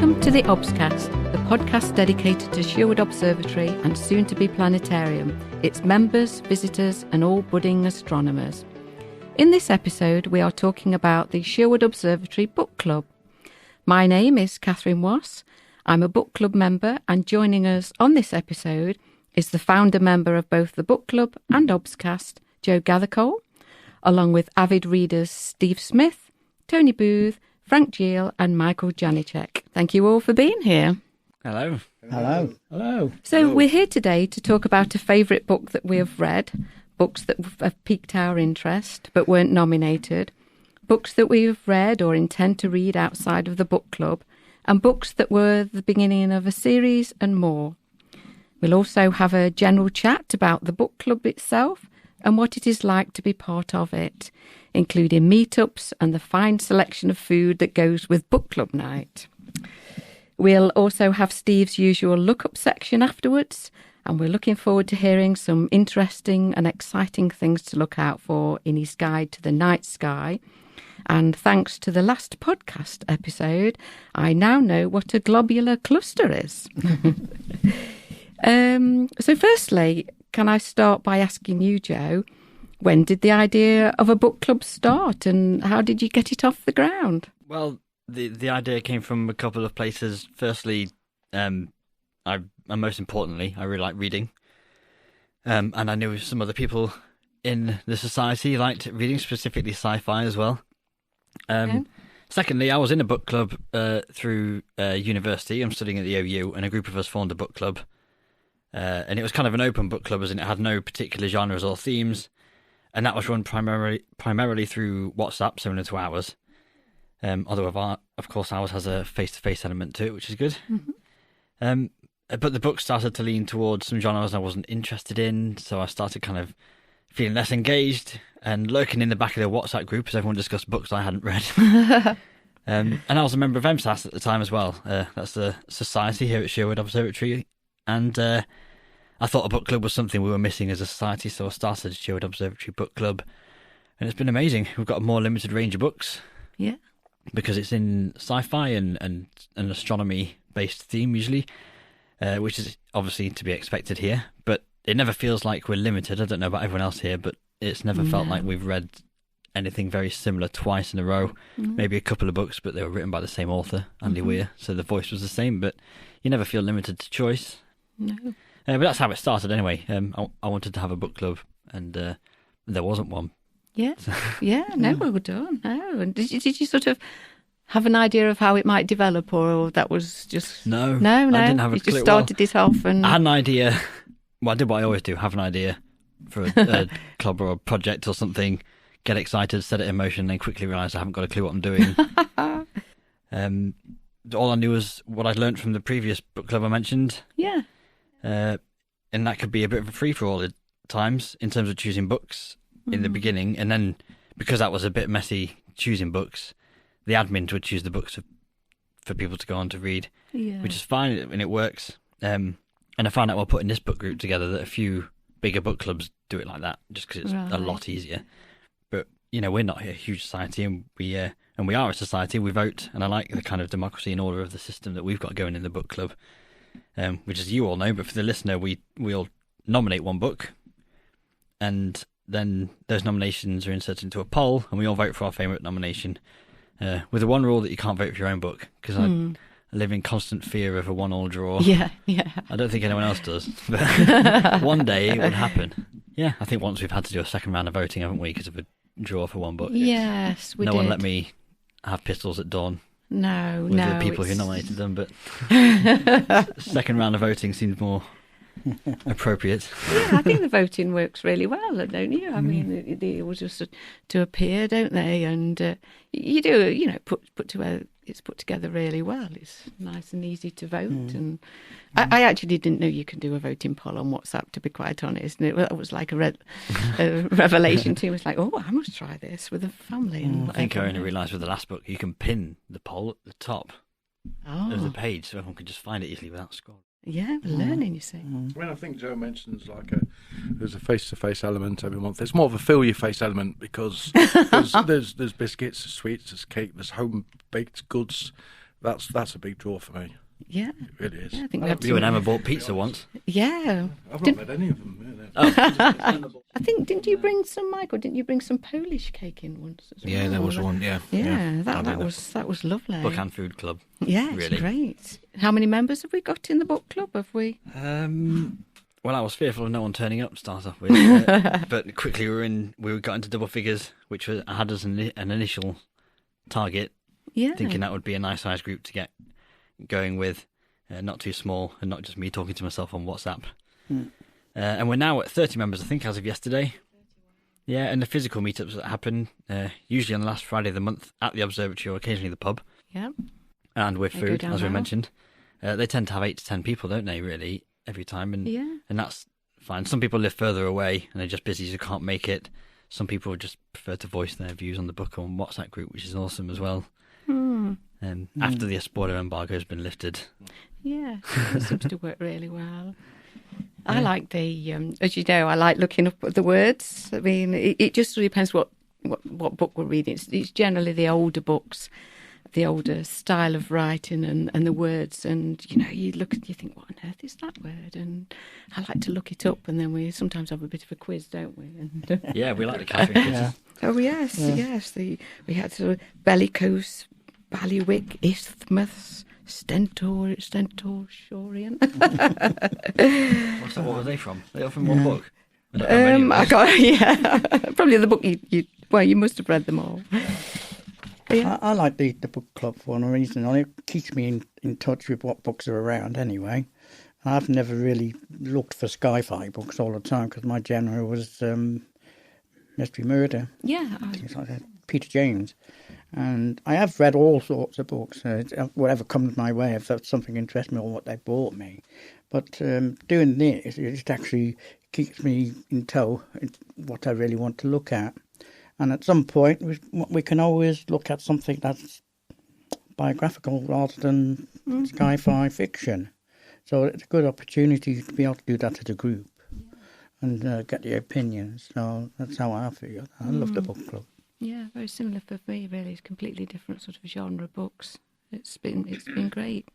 Welcome to the Obscast, the podcast dedicated to Sherwood Observatory and soon-to-be planetarium, its members, visitors and all budding astronomers. In this episode, we are talking about the Sherwood Observatory Book Club. My name is Catherine Wass. I'm a book club member, and joining us on this episode is the founder member of both the book club and Obscast, Joe Gallagher, along with avid readers Steve Smith, Tony Booth, Frank Giel and Michael Janicek. Thank you all for being here. Hello. Hello. Hello. So we're here today to talk about a favourite book that we have read, books that have piqued our interest but weren't nominated, books that we've read or intend to read outside of the book club, and books that were the beginning of a series and more. We'll also have a general chat about the book club itself and what it is like to be part of it, including meetups and the fine selection of food that goes with book club night. We'll also have Steve's usual look-up section afterwards, and we're looking forward to hearing some interesting and exciting things to look out for in his guide to the night sky. And thanks to the last podcast episode, I now know what a globular cluster is. So firstly, can I start by asking you, Joe, when did the idea of a book club start and how did you get it off the ground? Well, the idea came from a couple of places. Firstly, and most importantly, I really like reading. And I knew some other people in the society liked reading, specifically sci-fi as well. Okay. Secondly, I was in a book club through university. I'm studying at the OU, and a group of us formed a book club. And it was kind of an open book club, as in it had no particular genres or themes. And that was run primarily through WhatsApp, similar to ours. Although, of course, ours has a face-to-face element to it, which is good. Mm-hmm. But the book started to lean towards some genres I wasn't interested in, so I started kind of feeling less engaged and lurking in the back of the WhatsApp group as everyone discussed books I hadn't read. And I was a member of MSAS at the time as well. That's the society here at Sherwood Observatory. And I thought a book club was something we were missing as a society, so I started Sherwood Observatory Book Club. And it's been amazing. We've got a more limited range of books. Yeah. Because it's in sci-fi and an astronomy-based theme usually, which is obviously to be expected here. But it never feels like we're limited. I don't know about everyone else here, but it's never felt like we've read anything very similar twice in a row. Maybe a couple of books, but they were written by the same author, Andy Weir, so the voice was the same, but you never feel limited to choice. No. But that's how it started anyway. I wanted to have a book club, and there wasn't one. Yeah, yeah, no, well done. No, and did you sort of have an idea of how it might develop, or that was just no? I didn't have a you clue. just started it off, and I had an idea. Well, I did what I always do: have an idea for a club or a project or something, get excited, set it in motion, then quickly realise I haven't got a clue what I'm doing. All I knew was what I'd learnt from the previous book club I mentioned. Yeah. And that could be a bit of a free-for-all at times in terms of choosing books in the beginning. And then, because that was a bit messy choosing books, the admins would choose the books for people to go on to read, which is fine, and it works. And I found out while putting this book group together that a few bigger book clubs do it like that, just because it's a lot easier. But, we're not a huge society, and we are a society. We vote, and I like the kind of democracy and order of the system that we've got going in the book club. Which, as you all know, but for the listener, we all nominate one book, and then those nominations are inserted into a poll, and we all vote for our favourite nomination, with the one rule that you can't vote for your own book, because I live in constant fear of a one-all draw. Yeah. I don't think anyone else does, but one day it would happen. Yeah, I think once we've had to do a second round of voting, haven't we, because of a draw for one book. Yes, we did. No one let me have pistols at dawn. No, with the people who nominated them, but second round of voting seems more appropriate. Yeah, I think the voting works really well, don't you? I mean, they all just to appear, don't they? And you do, it's put together really well. It's nice and easy to vote. And I actually didn't know you can do a voting poll on WhatsApp, to be quite honest. And it was like a revelation to me. It was like, I must try this with a family. And I think I only realised with the last book, you can pin the poll at the top of the page, so everyone can just find it easily without scrolling. Yeah, we're learning, you see. When I think Joe mentions there's a face-to-face element every month. There's more of a fill-your-face element because there's biscuits, there's sweets, there's cake, there's home-baked goods, that's a big draw for me. Yeah. It really is. Yeah, I think we had You and Emma bought pizza once. Yeah. I've not read any of them. I think, didn't you bring some, Michael? Didn't you bring some Polish cake in once as well? Yeah, there was one. Yeah, Yeah, that was lovely. Book and food club. Yeah, it's really. great. How many members have we got in the book club? Have we? Well, I was fearful of no one turning up to start off with, but quickly we got into double figures, which had as an initial target, Yeah. thinking that would be a nice sized group to get going with, not too small, and not just me talking to myself on WhatsApp. And we're now at 30 members, I think, as of yesterday. Yeah, and the physical meetups that happen, usually on the last Friday of the month at the observatory or occasionally the pub. Yeah. And with They go food, down as we well. mentioned. They tend to have 8 to 10 people, don't they, really, every time? And that's fine. Some people live further away and they're just busy, so can't make it. Some people just prefer to voice their views on the book on WhatsApp group, which is awesome as well. After the spoiler embargo has been lifted. Yeah, it seems to work really well. I like the, as you know, I like looking up at the words. I mean, it just really depends what book we're reading. It's generally the older books, the older style of writing and the words. And, you know, you look and you think, what on earth is that word? And I like to look it up. And then we sometimes have a bit of a quiz, don't we? And, Yeah, we like the Catherine quizzes. Oh, yes, yes. We had sort of bellicose, bailiwick, isthmus, Stentorian. What were they from? They are from one book. I don't know many of those. Probably the book you must have read them all. Yeah. I like the book club for one reason. It keeps me in touch with what books are around anyway. I've never really looked for sci-fi books all the time because my genre was mystery murder. Yeah. Things like that. Peter James. And I have read all sorts of books. Whatever comes my way, if that's something interests me or what they bought me. But doing this, it actually keeps me in tow. It's what I really want to look at. And at some point, we can always look at something that's biographical rather than sci-fi fiction. So it's a good opportunity to be able to do that as a group and get your opinions. So that's how I feel. I love the book club. Yeah, very similar for me, really. It's completely different sort of genre books. It's been great.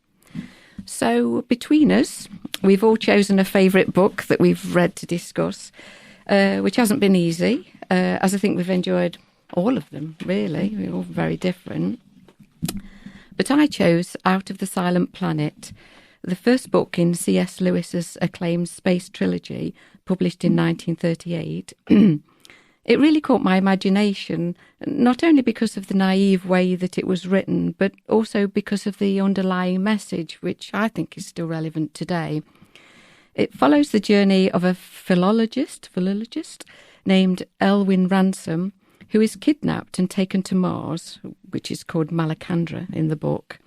So between us, we've all chosen a favourite book that we've read to discuss, which hasn't been easy, as I think we've enjoyed all of them, really. We're all very different. But I chose Out of the Silent Planet, the first book in C.S. Lewis's acclaimed space trilogy, published in 1938. It really caught my imagination, not only because of the naive way that it was written, but also because of the underlying message, which I think is still relevant today. It follows the journey of a philologist named Elwyn Ransom, who is kidnapped and taken to Mars, which is called Malacandra in the book,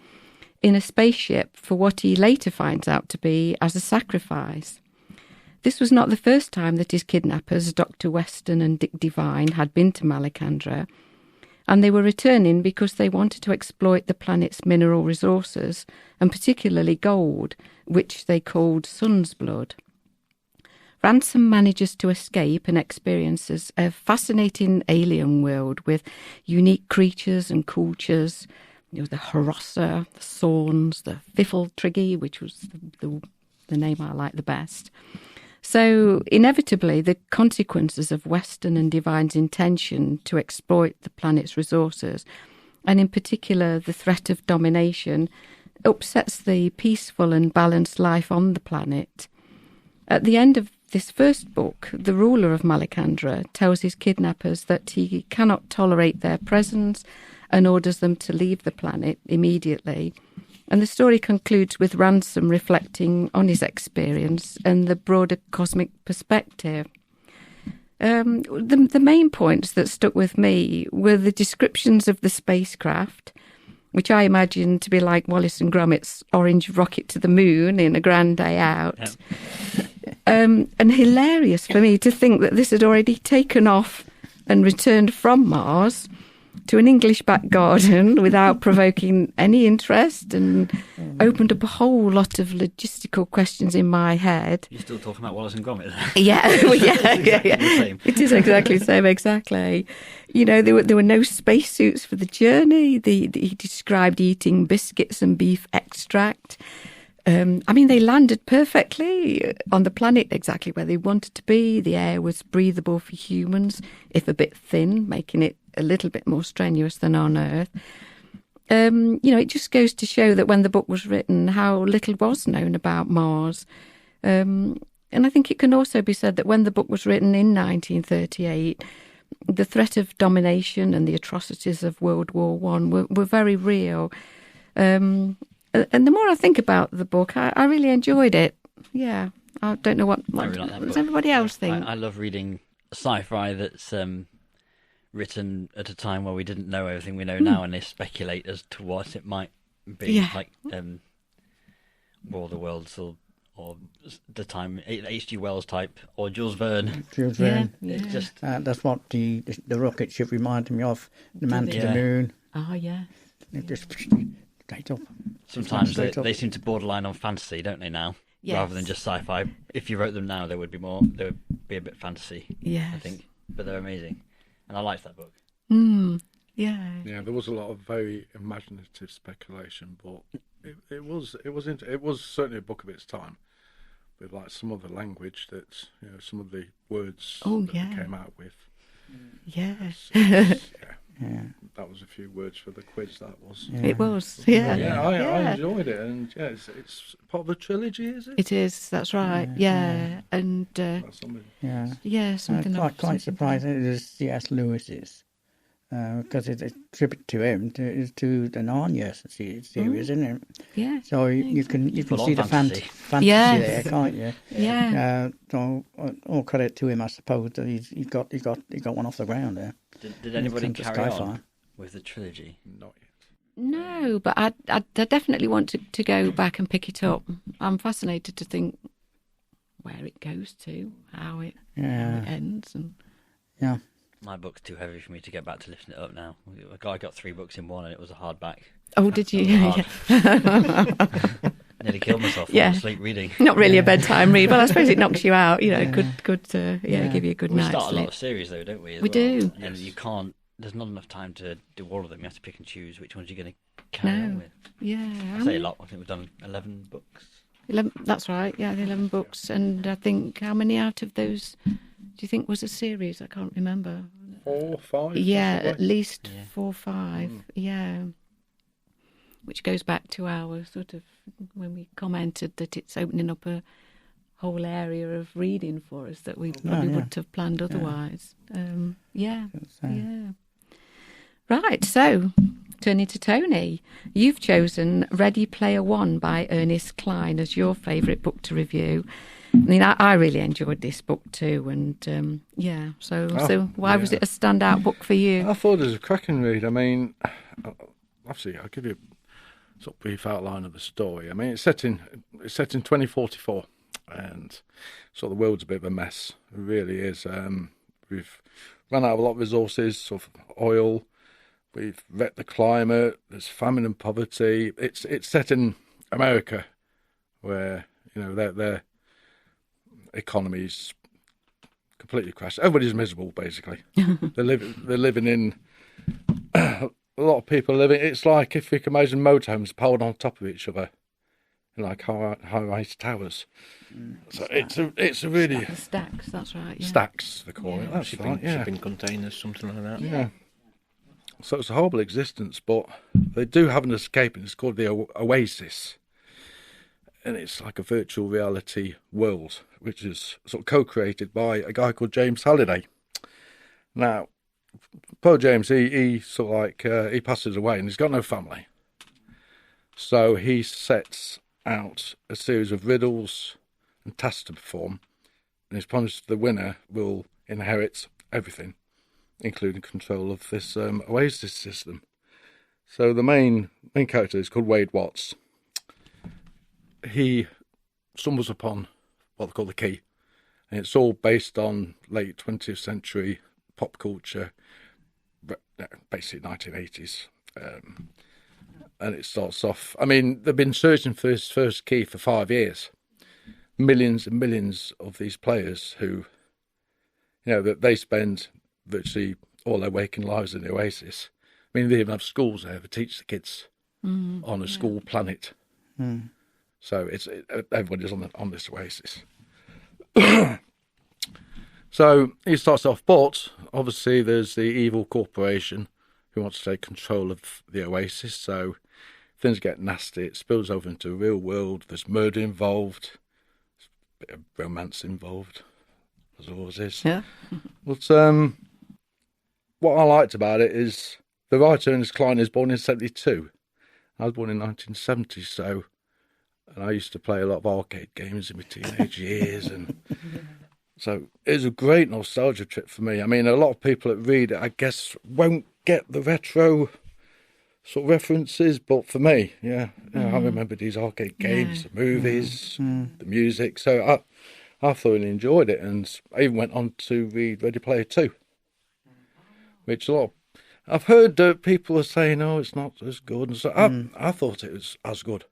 in a spaceship for what he later finds out to be as a sacrifice. This was not the first time that his kidnappers, Dr. Weston and Dick Devine, had been to Malacandra, and they were returning because they wanted to exploit the planet's mineral resources, and particularly gold, which they called sun's blood. Ransom manages to escape and experiences a fascinating alien world with unique creatures and cultures, the Harossa, the Sorns, the Fiffletriggy, which was the name I like the best. So, inevitably, the consequences of Weston and Devine's intention to exploit the planet's resources, and in particular the threat of domination, upsets the peaceful and balanced life on the planet. At the end of this first book, the ruler of Malacandra tells his kidnappers that he cannot tolerate their presence and orders them to leave the planet immediately. And the story concludes with Ransom reflecting on his experience and the broader cosmic perspective. The main points that stuck with me were the descriptions of the spacecraft, which I imagine to be like Wallace and Gromit's orange rocket to the moon in A Grand Day Out. Yep. And hilarious for me to think that this had already taken off and returned from Mars, to an English back garden without provoking any interest, and opened up a whole lot of logistical questions in my head. You're still talking about Wallace and Gromit? Yeah, well, yeah. The same. It is exactly the same, exactly. You know, there were no spacesuits for the journey. He described eating biscuits and beef extract. I mean, they landed perfectly on the planet exactly where they wanted to be. The air was breathable for humans, if a bit thin, making it a little bit more strenuous than on Earth. You know, it just goes to show that when the book was written, how little was known about Mars. And I think it can also be said that when the book was written in 1938, the threat of domination and the atrocities of World War One were very real. And the more I think about the book, I really enjoyed it. Yeah, I don't know what does everybody else think. I love reading sci-fi that's written at a time where we didn't know everything we know now, and they speculate as to what it might be, like War of the Worlds or the time H.G. Wells type or Jules Verne. Jules Verne. Yeah. It's just that's what the rocket ship reminded me of. The man to the moon. Oh yeah. It just straight up. Sometimes they seem to borderline on fantasy, don't they now? Yes. Rather than just sci-fi. If you wrote them now, they would be a bit fantasy. Yes. I think, but they're amazing, and I liked that book. Yeah. Yeah, there was a lot of very imaginative speculation, but it was certainly a book of its time, with like some of the language that some of the words that they came out with. Yes. Yeah. That was a few words for the quiz. That was. Yeah. It was. Yeah. I enjoyed it, and it's part of a trilogy, is it? It is. That's right. Yeah. And That's something. something. Quite surprising. It was C.S. Lewis's, because it's a tribute to him to the Narnia series, isn't it? Yeah. So you can see the fantasy Yes. there, can't you? Yeah. So all credit to him, I suppose, that he got one off the ground there. Did anybody carry on with the trilogy? Not yet. No, but I definitely want to go back and pick it up. I'm fascinated to think where it goes to, how it ends, and My book's too heavy for me to get back to lifting it up now. I got 3 books in one, and it was a hardback. Oh, did you? Nearly killed myself falling asleep reading. Not really a bedtime read, but I suppose it knocks you out. You know, good give you a good night's sleep. We start a lot of series though, don't we? We do. And you can't. There's not enough time to do all of them. You have to pick and choose which ones you're going to carry on with. Yeah, I say a lot. I think we've done 11 books. 11. That's right. Yeah, 11 books, and I think how many out of those do you think was a series? I can't remember. 4, 5. Yeah, at least 4 or 5. Yeah. Which goes back to our sort of when we commented that it's opening up a whole area of reading for us that we probably wouldn't have planned otherwise. Yeah. Right, so turning to Tony, you've chosen Ready Player One by Ernest Cline as your favourite book to review. I mean, I really enjoyed this book too, and so why was it a standout book for you? I thought it was a cracking read. I mean, obviously, I'll give you a sort of brief outline of the story. I mean, it's set in 2044, and so the world's a bit of a mess. It really is. We've run out of a lot of resources, sort of oil. We've wrecked the climate. There's famine and poverty. It's set in America, where their economy's completely crashed. Everybody's miserable, basically. They're living in. A lot of people living. It's like if you can imagine motorhomes piled on top of each other, like high-rise towers. So it's a really Stacks. That's right. Yeah. Stacks they call it. That's shipping containers, something like that. Yeah. So it's a horrible existence, but they do have an escape, and it's called the Oasis, and it's like a virtual reality world, which is sort of co-created by a guy called James Halliday. Now, poor James, he sort of like he passes away, and he's got no family, so he sets out a series of riddles and tasks to perform, and he's promised the winner will inherit everything, including control of this Oasis system. So the main character is called Wade Watts. He stumbles upon what they call the key, and it's all based on late 20th century pop culture, basically 1980s. And it starts off, I mean, they've been searching for his first key for 5 years. Millions and millions of these players who, that they spend virtually all their waking lives in the Oasis. I mean, they even have schools there to teach the kids on a school planet. So everybody's on this Oasis. So he starts off, but obviously there's the evil corporation who wants to take control of the Oasis. So things get nasty. It spills over into the real world. There's murder involved. There's a bit of romance involved, as always is. Yeah. But what I liked about it is the writer, Ernest Cline, is born in 1972. I was born in 1970, and I used to play a lot of arcade games in my teenage years, and so it was a great nostalgia trip for me. I mean, a lot of people that read it, I guess, won't get the retro sort of references, but for me, I remember these arcade games, the movies, the music, so I thoroughly enjoyed it, and I even went on to read Ready Player 2, which I've heard that people are saying, oh, it's not as good, and so I thought it was as good.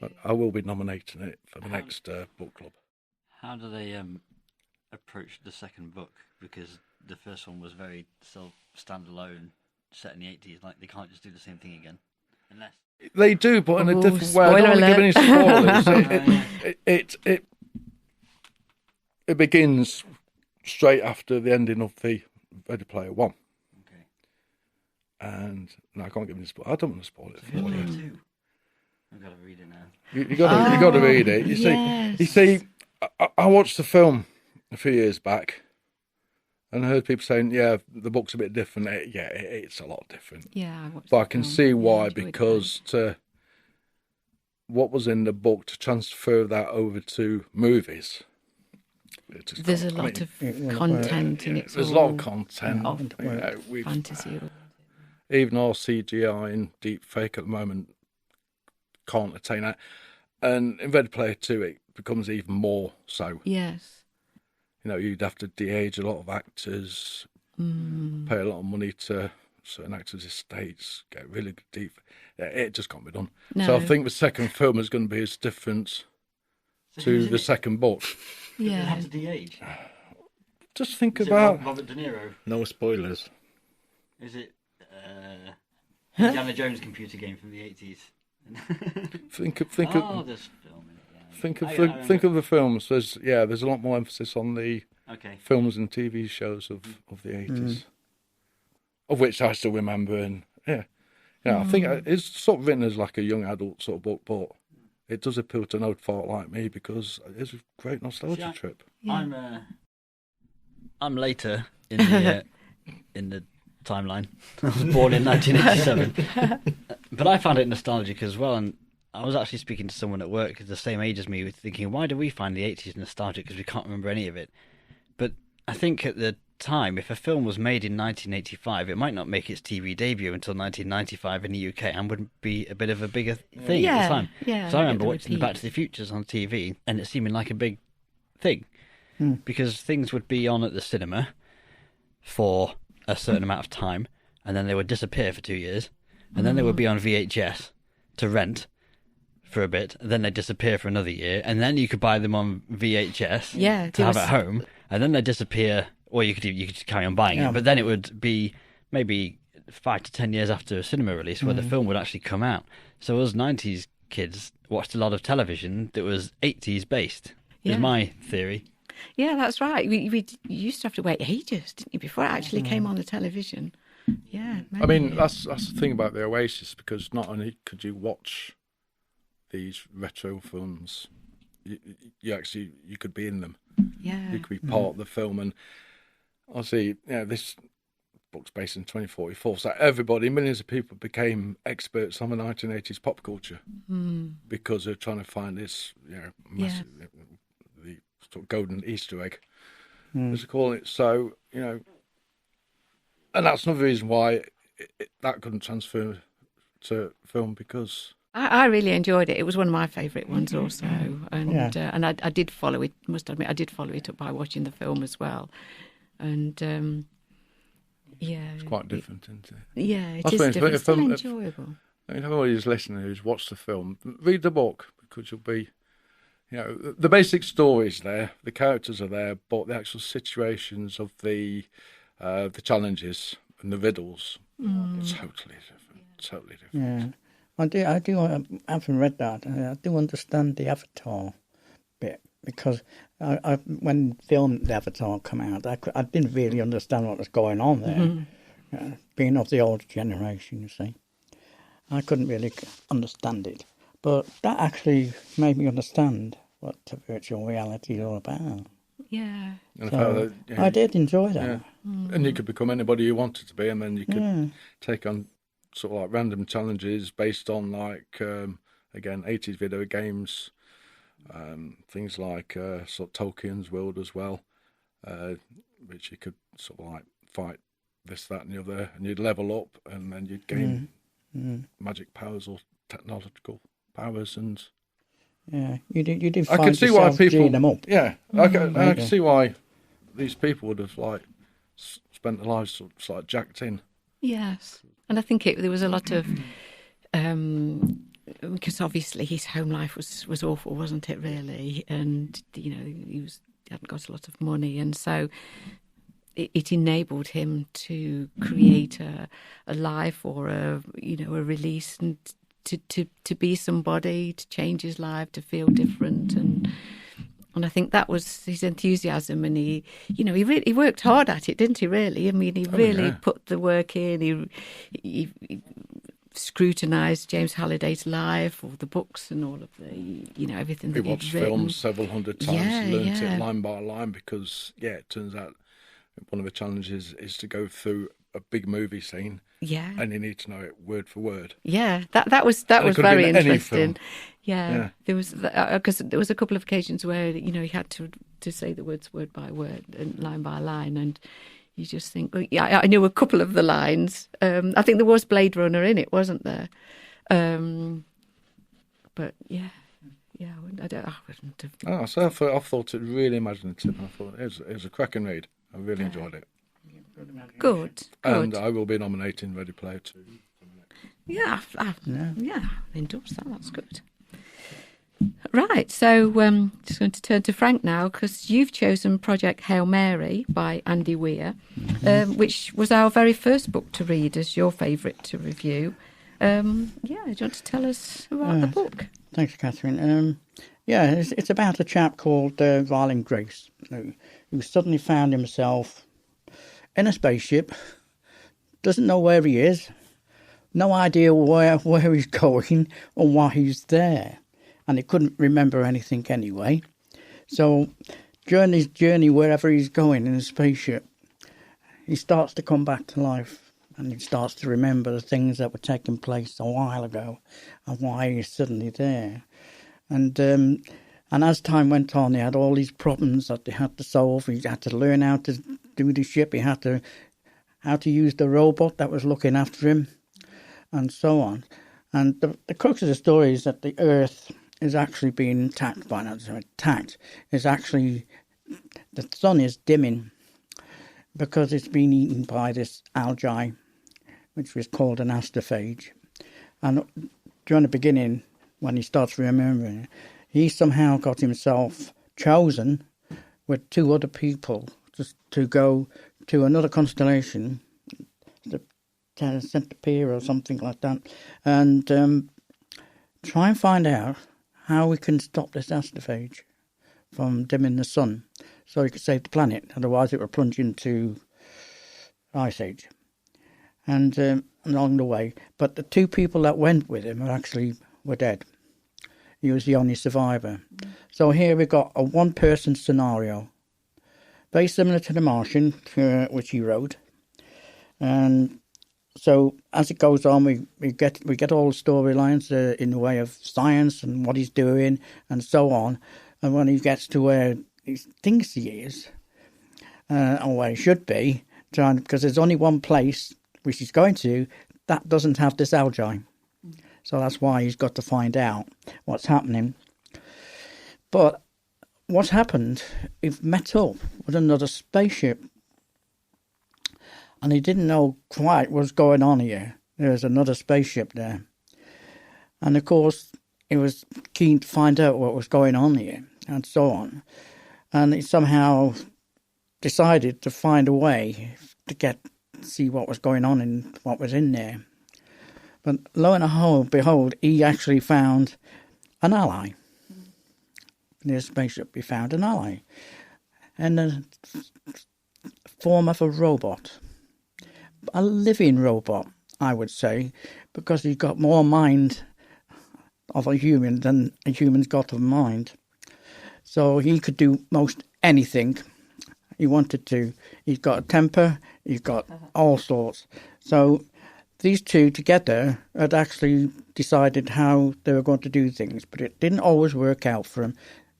But I will be nominating it for the next book club. How do they approach the second book? Because the first one was very standalone, set in the 80s. Like, they can't just do the same thing again, unless they do, but in a different way. I don't want to give any spoilers. It begins straight after the ending of the Ready Player 1. Okay. And no, I can't give any spoilers. I don't want to spoil it for you. I've got to read it now. You got to read it. You see, I watched the film a few years back, and I heard people saying, "Yeah, the book's a bit different." It's a lot different. Yeah, I watched. But I can see why, because what was in the book to transfer that over to movies. There's a lot of content in it. There's a lot of content. Fantasy. Even our CGI and deep fake at the moment can't attain that. And in Ready Player 2, it becomes even more so. Yes. You'd have to de-age a lot of actors, pay a lot of money to certain actors' estates, get really deep. It just can't be done. No. So I think the second film is going to be as different to the second book. Yeah. They have to de-age. Just think about Robert De Niro. No spoilers. Is it Indiana Jones computer game from the 80s? Think of this film. Think of the films. There's a lot more emphasis on the films and TV shows of the 80s, of which I still remember. And I think it's sort of written as like a young adult sort of book, but it does appeal to an old fart like me because it's a great nostalgia trip. Yeah. I'm later in the timeline. I was born in 1987, but I found it nostalgic as well. And I was actually speaking to someone at work the same age as me, thinking, why do we find the 80s nostalgic? Because we can't remember any of it. But I think at the time, if a film was made in 1985, it might not make its TV debut until 1995 in the UK and would be a bit of a bigger thing at the time. Yeah, so I remember watching the Back to the Futures on TV and it seeming like a big thing because things would be on at the cinema for a certain amount of time and then they would disappear for 2 years and then they would be on VHS to rent for a bit, and then they disappear for another year, and then you could buy them on VHS to have at home, and then they disappear, or you could carry on buying it, but then it would be maybe 5 to 10 years after a cinema release where the film would actually come out. So us 90s kids watched a lot of television that was 80s based, is my theory. Yeah, that's right. We used to have to wait ages, didn't you, before it actually came on the television. Yeah. I mean, that's the thing about the Oasis, because not only could you watch these retro films, you could be in them. Yeah. You could be part of the film. And obviously, this book's based in 2044, so millions of people became experts on the 1980s pop culture because they're trying to find this, massive, the sort of golden Easter egg, as they call it. So, and that's another reason why that couldn't transfer to film, because I really enjoyed it. It was one of my favourite ones also. And and I did follow it, must admit, I did follow it up by watching the film as well. And Yeah. It's quite different, isn't it? Yeah, it I is suppose different. It's if- still if- enjoyable. I mean, everybody who's listening who's watched the film, read the book, because you'll be, the basic story's there, the characters are there, but the actual situations of the challenges and the riddles, totally different. Yeah. I do. I haven't read that. I do understand the Avatar bit because when filmed the Avatar come out, I didn't really understand what was going on there. Being of the older generation, you see, I couldn't really understand it. But that actually made me understand what the virtual reality is all about. Yeah. And So I did enjoy that. Yeah. And you could become anybody you wanted to be, and then you could take on sort of like random challenges based on like again 80s video games, things like sort of Tolkien's world as well, which you could sort of like fight this, that, and the other, and you'd level up, and then you'd gain magic powers or technological powers, and you did I find can see why yourself people. geeing them up. Yeah, I can see why these people would have like spent their lives sort of like jacked in. Yes. And I think there was a lot of because obviously his home life was awful, wasn't it? Really, and he hadn't got a lot of money, and so it enabled him to create a life or a release and to be somebody, to change his life, to feel different, and I think that was his enthusiasm, and he worked hard at it, didn't he? Really, I mean, he really put the work in. He scrutinised James Halliday's life, all the books, and all of the everything that We watched he'd written. films several hundred times, learnt it line by line, because it turns out one of the challenges is to go through a big movie scene. Yeah, and you need to know it word for word. Yeah, that was very interesting. Yeah, there was because there was a couple of occasions where he had to say the words word by word and line by line, and you just think, I knew a couple of the lines. I think there was Blade Runner in it, wasn't there? But I wouldn't have. Oh, so I thought it really imaginative. I thought it was a cracking read. I really enjoyed it. Good. And I will be nominating Ready Player 2. Yeah, I endorse that. That's good. Right, so just going to turn to Frank now, because you've chosen Project Hail Mary by Andy Weir, which was our very first book to read as your favourite to review. Do you want to tell us about the book? Thanks, Catherine. It's about a chap called Violent Grace, who suddenly found himself in a spaceship, doesn't know where he is, no idea where he's going or why he's there. And he couldn't remember anything anyway. So during his journey, wherever he's going in a spaceship, he starts to come back to life, and he starts to remember the things that were taking place a while ago and why he's suddenly there. And as time went on, he had all these problems that he had to solve. He had to learn how to do the ship. He had to how to use the robot that was looking after him, and so on. And the crux of the story is that the Earth is actually being attacked by is actually the sun is dimming because it's been eaten by this algae, which was called an astrophage. And during the beginning, when he starts remembering it, he somehow got himself chosen with two other people just to go to another constellation, the Centaur or something like that, and try and find out how we can stop this astrophage from dimming the sun so he could save the planet. Otherwise it would plunge into ice age. And along the way, but the two people that went with him were dead. He was the only survivor. So here we got a one-person scenario, very similar to The Martian, which he wrote. And so as it goes on, we get all the storylines in the way of science and what he's doing and so on. And when he gets to where he thinks he is, or where he should be, because there's only one place which he's going to that doesn't have this algae. So that's why he's got to find out what's happening. But what's happened, he's met up with another spaceship. and he didn't know quite what was going on here. There was another spaceship there. And of course, he was keen to find out what was going on here, and so on. And he somehow decided to find a way to see what was going on and what was in there. But lo and behold, he actually found an ally. In his spaceship, he found an ally. In the form of a robot. A living robot, I would say, because he's got more mind of a human than a human's got of mind. So he could do most anything he wanted to. He's got a temper, he's got all sorts. So these two together had actually decided how they were going to do things, but it didn't always work out for him.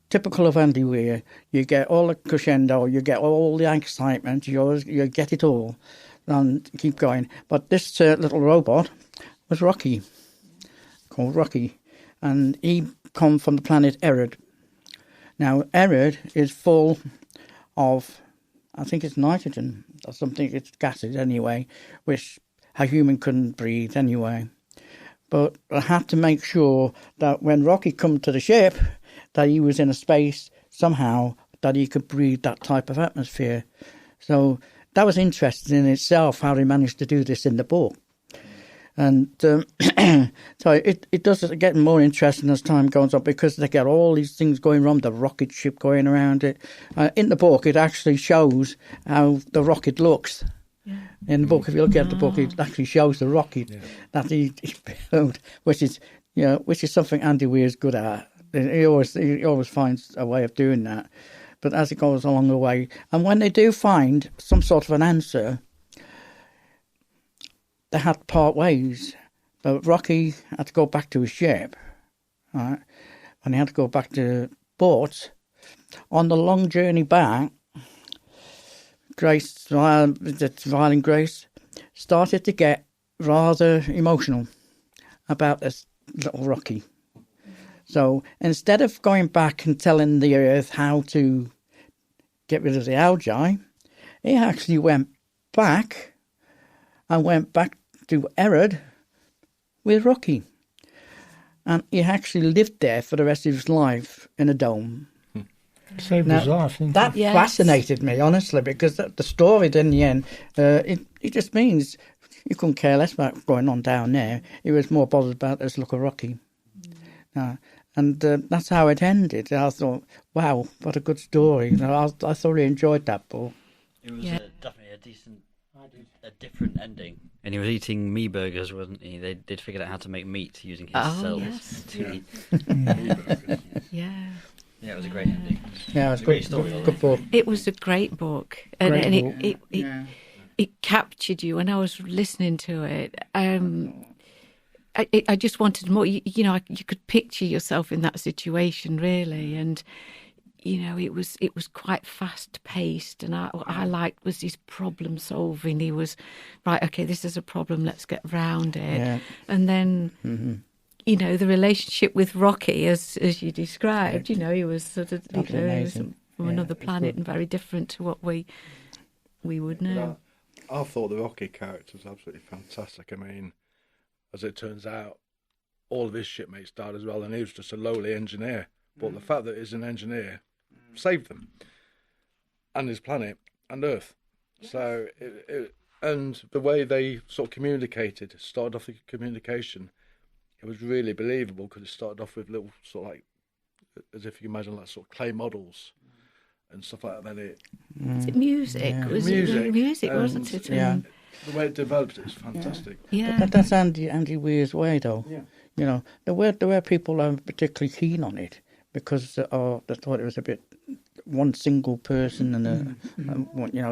Typical of Andy Weir, you get all the crescendo, you get all the excitement, you get it all, and keep going. But this little robot was Rocky, called Rocky, and he come from the planet Erod. Now, Erod is full of, I think it's nitrogen or something, it's gases anyway, which a human couldn't breathe anyway. But I had to make sure that when Rocky come to the ship, that he was in a space somehow that he could breathe that type of atmosphere. So that was interesting in itself, how he managed to do this in the book. And so it does get more interesting as time goes on, because they get all these things going wrong, the rocket ship going around it. In the book, it actually shows how the rocket looks. Yeah. In the book, if you look at the book, it actually shows the rocket that he built, which is something Andy Weir is good at. He always finds a way of doing that. But as it goes along the way, and when they do find some sort of an answer, they had to part ways. But Rocky had to go back to his ship, right? And he had to go back to port. On the long journey back, Violent Grace, started to get rather emotional about this little Rocky. So instead of going back and telling the Earth how to get rid of the algae, he actually went back to Erod with Rocky. And he actually lived there for the rest of his life in a dome. Saved his life, didn't that fascinated me, honestly, because the story, in the end, it just means you couldn't care less about what's going on down there. He was more bothered about this look of Rocky. And that's how it ended. I thought, wow, what a good story. I thoroughly enjoyed that book. It was definitely a different ending. And he was eating me burgers, wasn't he? They did figure out how to make meat using his cells to eat. Yeah, it was a great ending. Yeah, it was a great story. Good book. It was a great book. It captured you when I was listening to it. I just wanted more. You could picture yourself in that situation, really, and it was quite fast paced. And what I liked was his problem solving. He was right. Okay, this is a problem. Let's get round it. And then, the relationship with Rocky, as you described. He was sort of from another planet and very different to what we would know. I thought the Rocky character was absolutely fantastic. I mean, as it turns out, all of his shipmates died as well, and he was just a lowly engineer. But the fact that he's an engineer saved them and his planet and Earth. Yes. So, and the way they sort of started off the communication, it was really believable, because it started off with little sort of like, as if you imagine, like sort of clay models and stuff like that. Then it music? Yeah. Was it music, wasn't it? Yeah. The way it developed, it was fantastic. Yeah. But that's Andy Weir's way, though. Yeah. There were people who were particularly keen on it, because they thought it was a bit one single person, and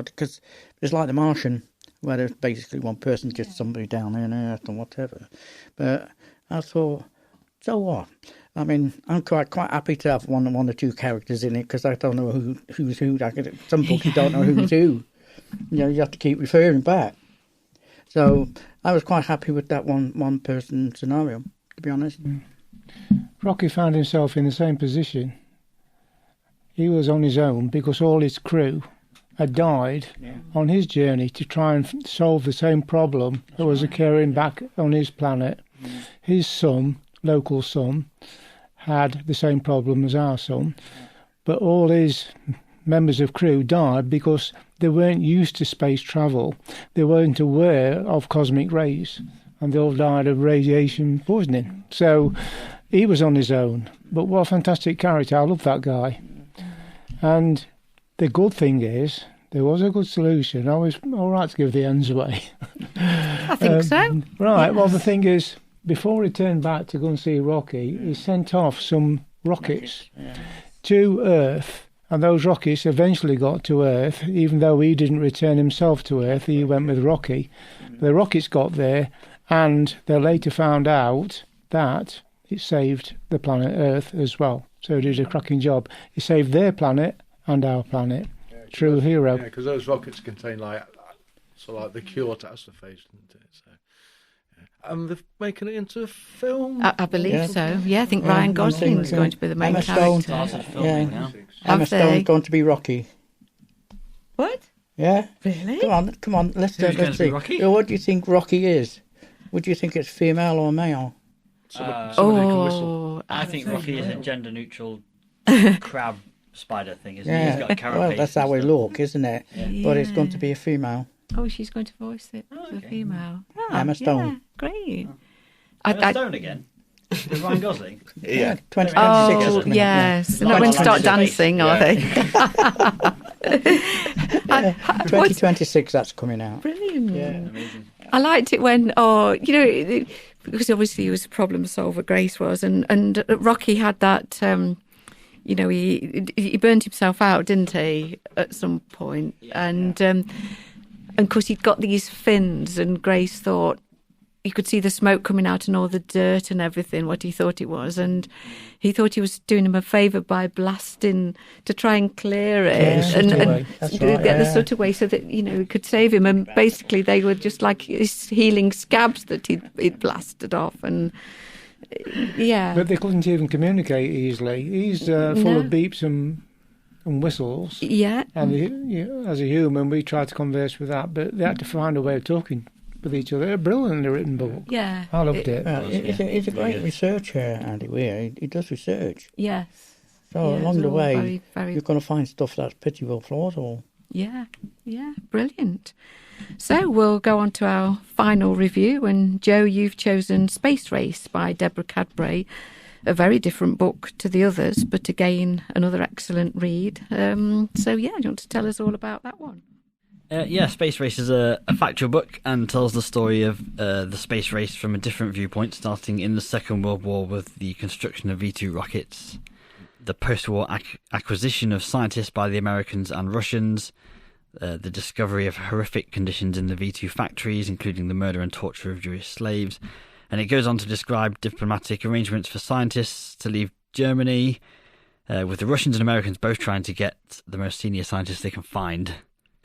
because it's like The Martian, where there's basically one person, just somebody down there on Earth and whatever. But I thought, so what? I mean, I'm quite happy to have one or two characters in it, because I don't know who's who. Some books you don't know who's who. You have to keep referring back. So I was quite happy with that one person scenario, to be honest. Rocky found himself in the same position. He was on his own because all his crew had died on his journey to try and solve the same problem that was occurring back on his planet. His son, local son, had the same problem as our son, but all his members of crew died because they weren't used to space travel. They weren't aware of cosmic rays, and they all died of radiation poisoning. So he was on his own. But what a fantastic character. I love that guy. And the good thing is, there was a good solution. I was all right to give the ends away. I think so. Right, Yes. well, the thing is, before he turned back to go and see Rocky, he sent off some rockets to Earth. And those rockets eventually got to Earth, even though he didn't return himself to Earth. He went with Rocky. The rockets got there, and they later found out that it saved the planet Earth as well. So he did a cracking job. He saved their planet and our planet. True hero. Yeah, because those rockets contain like the cure to astrophage, isn't it? So, yeah. And they're making it into a film. I believe Yeah. so. Yeah, I think Ryan Gosling's going to be the main Emma Stone. character. Yeah. Have Emma they? Stone's going to be Rocky. What? Yeah. Really? Come on. Let's Who's going let's to be see. Rocky? Well, what do you think Rocky is? Would you think it's female or male? Somebody who can whistle. Oh, I think Rocky is a gender-neutral crab spider thing, isn't he? Yeah. He's got a carapace. Well, that's how we and look, isn't it? But it's going to Yeah. be a female. Oh, she's going to voice it, the female. Oh, Emma Stone. Yeah, great. stuff. Emma Stone again? With Ryan Gosling? Yeah. 2026 is Oh, coming up, yes. They're not Right, going to start Space. dancing, are they? Yeah. 2026, that's coming out. Brilliant. Amazing. I liked it when, because obviously he was a problem solver, Grace was, and Rocky had that, he burnt himself out, didn't he, at some point? And of course he'd got these fins, and Grace thought you could see the smoke coming out and all the dirt and everything, what he thought it was, and he thought he was doing him a favour by blasting to try and clear it Yeah, and soot away. That's right, get the yeah. soot away so that he could save him. And basically they were just like his healing scabs that he'd blasted off, and yeah. But they couldn't even communicate easily. He's full of beeps and whistles. Yeah. And as a human, we tried to converse with that, but they had to find a way of talking with each other. A brilliantly written book. Yeah. I loved it. Well, he's a great researcher, Andy Weir. He does research. Yes. So Yeah, along it's the all way, very, very- you're going to find stuff that's pretty well plausible. Yeah, brilliant. So we'll go on to our final review. And Joe, you've chosen Space Race by Deborah Cadbury, a very different book to the others, but again, another excellent read. Do you want to tell us all about that one? Space Race is a factual book and tells the story of the space race from a different viewpoint, starting in the Second World War with the construction of V-2 rockets, the post-war acquisition of scientists by the Americans and Russians, the discovery of horrific conditions in the V-2 factories, including the murder and torture of Jewish slaves. And it goes on to describe diplomatic arrangements for scientists to leave Germany, with the Russians and Americans both trying to get the most senior scientists they can find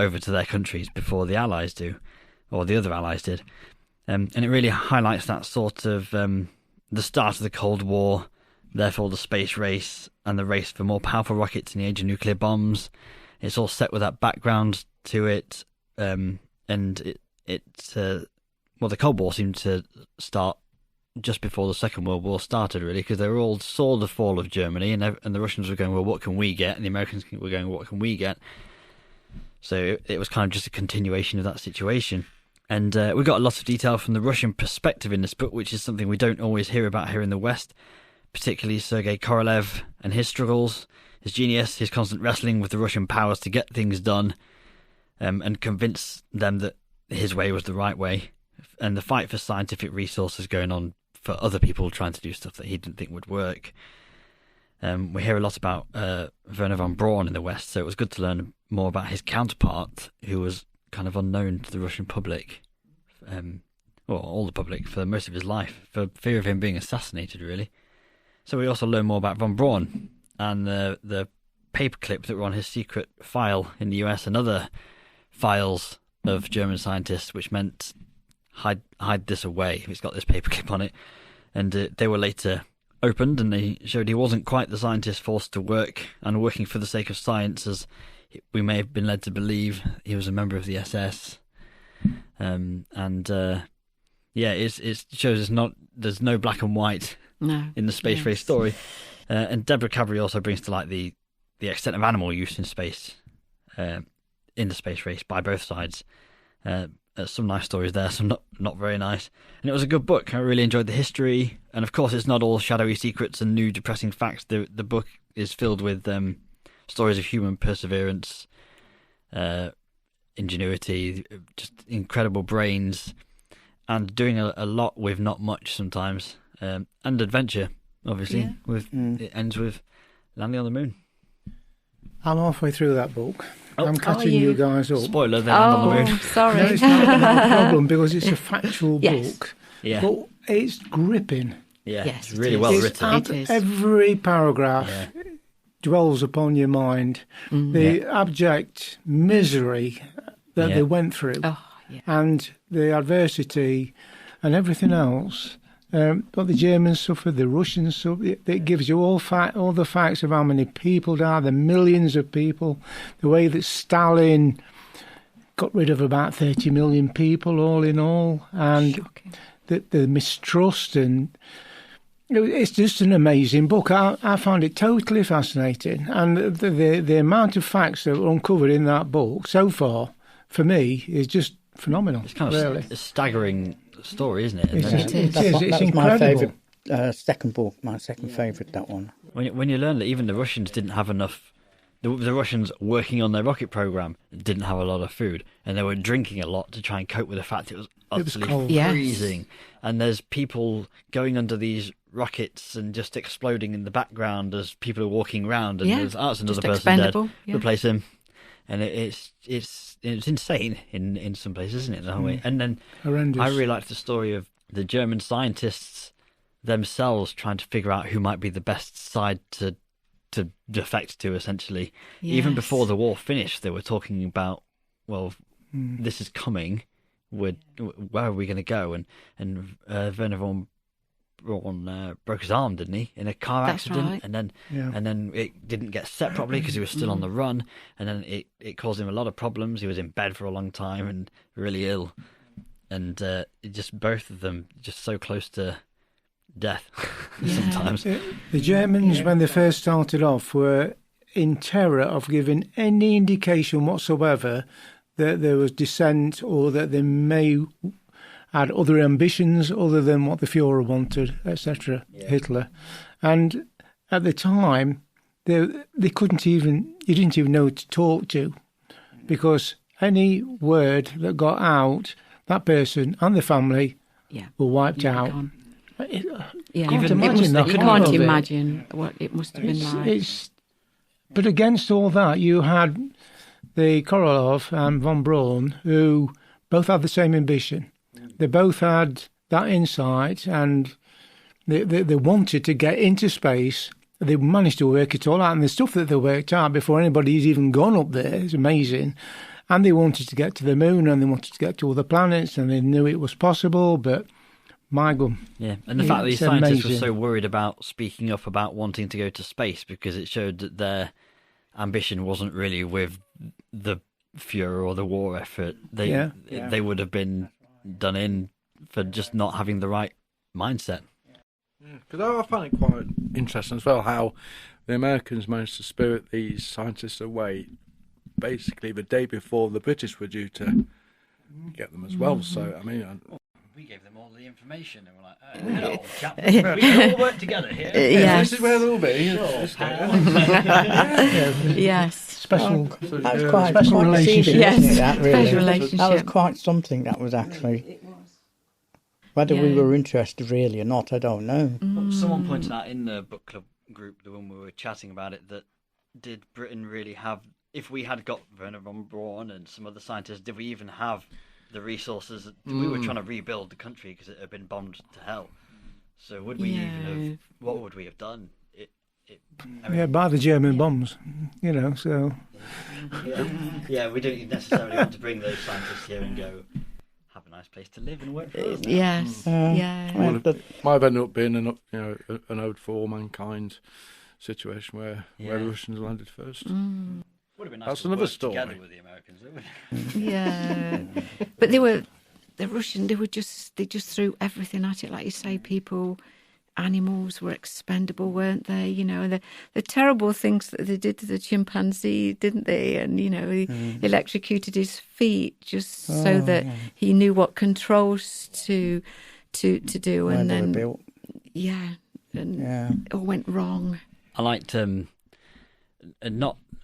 over to their countries before the Allies do, or the other Allies did. And it really highlights that sort of the start of the Cold War, therefore the space race and the race for more powerful rockets in the age of nuclear bombs. It's all set with that background to it, and the Cold War seemed to start just before the Second World War started, really, because they were all saw the fall of Germany, and the Russians were going, well, what can we get? And the Americans were going, what can we get? So it was kind of just a continuation of that situation. And we got a lot of detail from the Russian perspective in this book, which is something we don't always hear about here in the West, particularly Sergei Korolev and his struggles, his genius, his constant wrestling with the Russian powers to get things done, and convince them that his way was the right way, and the fight for scientific resources going on for other people trying to do stuff that he didn't think would work. We hear a lot about Werner von Braun in the West, so it was good to learn more about his counterpart, who was kind of unknown to the Russian public, or all the public, for most of his life, for fear of him being assassinated, really. So we also learn more about von Braun and the paperclip that were on his secret file in the US and other files of German scientists, which meant hide this away. It's got this paperclip on it, and they were later opened, and they showed he wasn't quite the scientist forced to work and working for the sake of science as we may have been led to believe he was a member of the SS. It shows there's no black and white in the space race story. And Deborah Cavalry also brings to light the extent of animal use in space, in the space race by both sides. Some nice stories there, some not very nice. And it was a good book. I really enjoyed the history. And of course, it's not all shadowy secrets and new depressing facts. The book is filled with stories of human perseverance, ingenuity, just incredible brains, and doing a lot with not much sometimes, and adventure. Obviously, it ends with landing on the moon. I'm halfway through that book. I'm catching you guys up. Spoiler, they land on the moon. Sorry. No, it's not a problem because it's a factual book. Yeah. But it's gripping. Yeah, Yes, it's really it well is. written. It is. Every paragraph dwells upon your mind. The abject misery that they went through, and the adversity and everything else. But the Germans suffered, the Russians suffered. It gives you all the facts of how many people died, the millions of people, the way that Stalin got rid of about 30 million people all in all, and the mistrust. And it's just an amazing book. I found it totally fascinating. And the amount of facts that were uncovered in that book so far, for me, is just phenomenal. It's kind of a staggering story, isn't it? It is. It's That's my incredible. favourite second book. My second favourite, that one. When you learn that even the Russians didn't have enough, the Russians working on their rocket program didn't have a lot of food, and they were drinking a lot to try and cope with the fact it was utterly cold. freezing. And there's people going under these rockets and just exploding in the background as people are walking around, and there's another person dead. Replace him. And it's insane in some places, isn't it? The whole way. And then Horrendous. I really liked the story of the German scientists themselves trying to figure out who might be the best side to defect to, essentially. Even before the war finished, they were talking about, this is coming. Where are we going to go? And Werner von Braun broke his arm, didn't he, in a car accident? Right. And then it didn't get set properly because he was still on the run, and then it caused him a lot of problems. He was in bed for a long time and really ill, and both of them just so close to death sometimes. The Germans, when they first started off, were in terror of giving any indication whatsoever that there was dissent or that they may had other ambitions other than what the Führer wanted, etc., Hitler. And at the time, they couldn't even, you didn't even know who to talk to, because any word that got out, that person and the family were wiped out. Gone. You can't imagine what it must have been like. But against all that, you had the Korolev and von Braun, who both had the same ambition. They both had that insight, and they wanted to get into space. They managed to work it all out, and the stuff that they worked out before anybody's even gone up there is amazing. And they wanted to get to the moon, and they wanted to get to all the planets, and they knew it was possible, but my God. Yeah, and the fact that these scientists were so worried about speaking up about wanting to go to space, because it showed that their ambition wasn't really with the Führer or the war effort. They would have been done in for just not having the right mindset. Because I find it quite interesting as well how the Americans managed to spirit these scientists away basically the day before the British were due to get them as well. So, I mean, we gave them all the information, and we're like, hello, chap. We can all work together here. Yes. This is where they'll be. Yes. Special, That's quite special relationship. Isn't it, that, really? Special relationship. That was quite something, that was actually. Whether we were interested really or not, I don't know. Someone pointed out in the book club group, the one we were chatting about it, that did Britain really have, if we had got Werner von Braun and some other scientists, did we even have the resources? We were trying to rebuild the country because it had been bombed to hell. So would we even have, what would we have done? By the German bombs, so. Yeah, we don't necessarily want to bring those scientists here and go, have a nice place to live and work for us. Yes, Well, it might have ended up being an ode for all mankind situation where the Russians landed first. Well, Would have been nice That's to another work story. together with the Americans. Wouldn't it? Yeah, but the Russian. They just threw everything at it, like you say. Animals were expendable, weren't they? You know, the terrible things that they did to the chimpanzee, didn't they? And he electrocuted his feet just so that he knew what controls to do, Where and they were then built. it all went wrong. I liked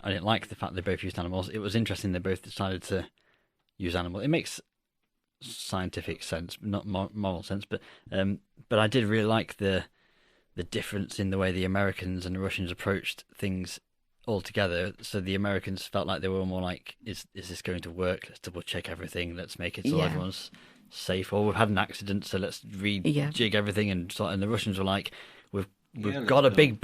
I didn't like the fact they both used animals. It was interesting they both decided to use animals. It makes scientific sense, not moral sense, but I did really like the difference in the way the Americans and the Russians approached things altogether. So the Americans felt like they were more like, is this going to work? Let's double check everything. Let's make it so everyone's safe. Or we've had an accident, so let's rejig everything. And the Russians were like, we've got a big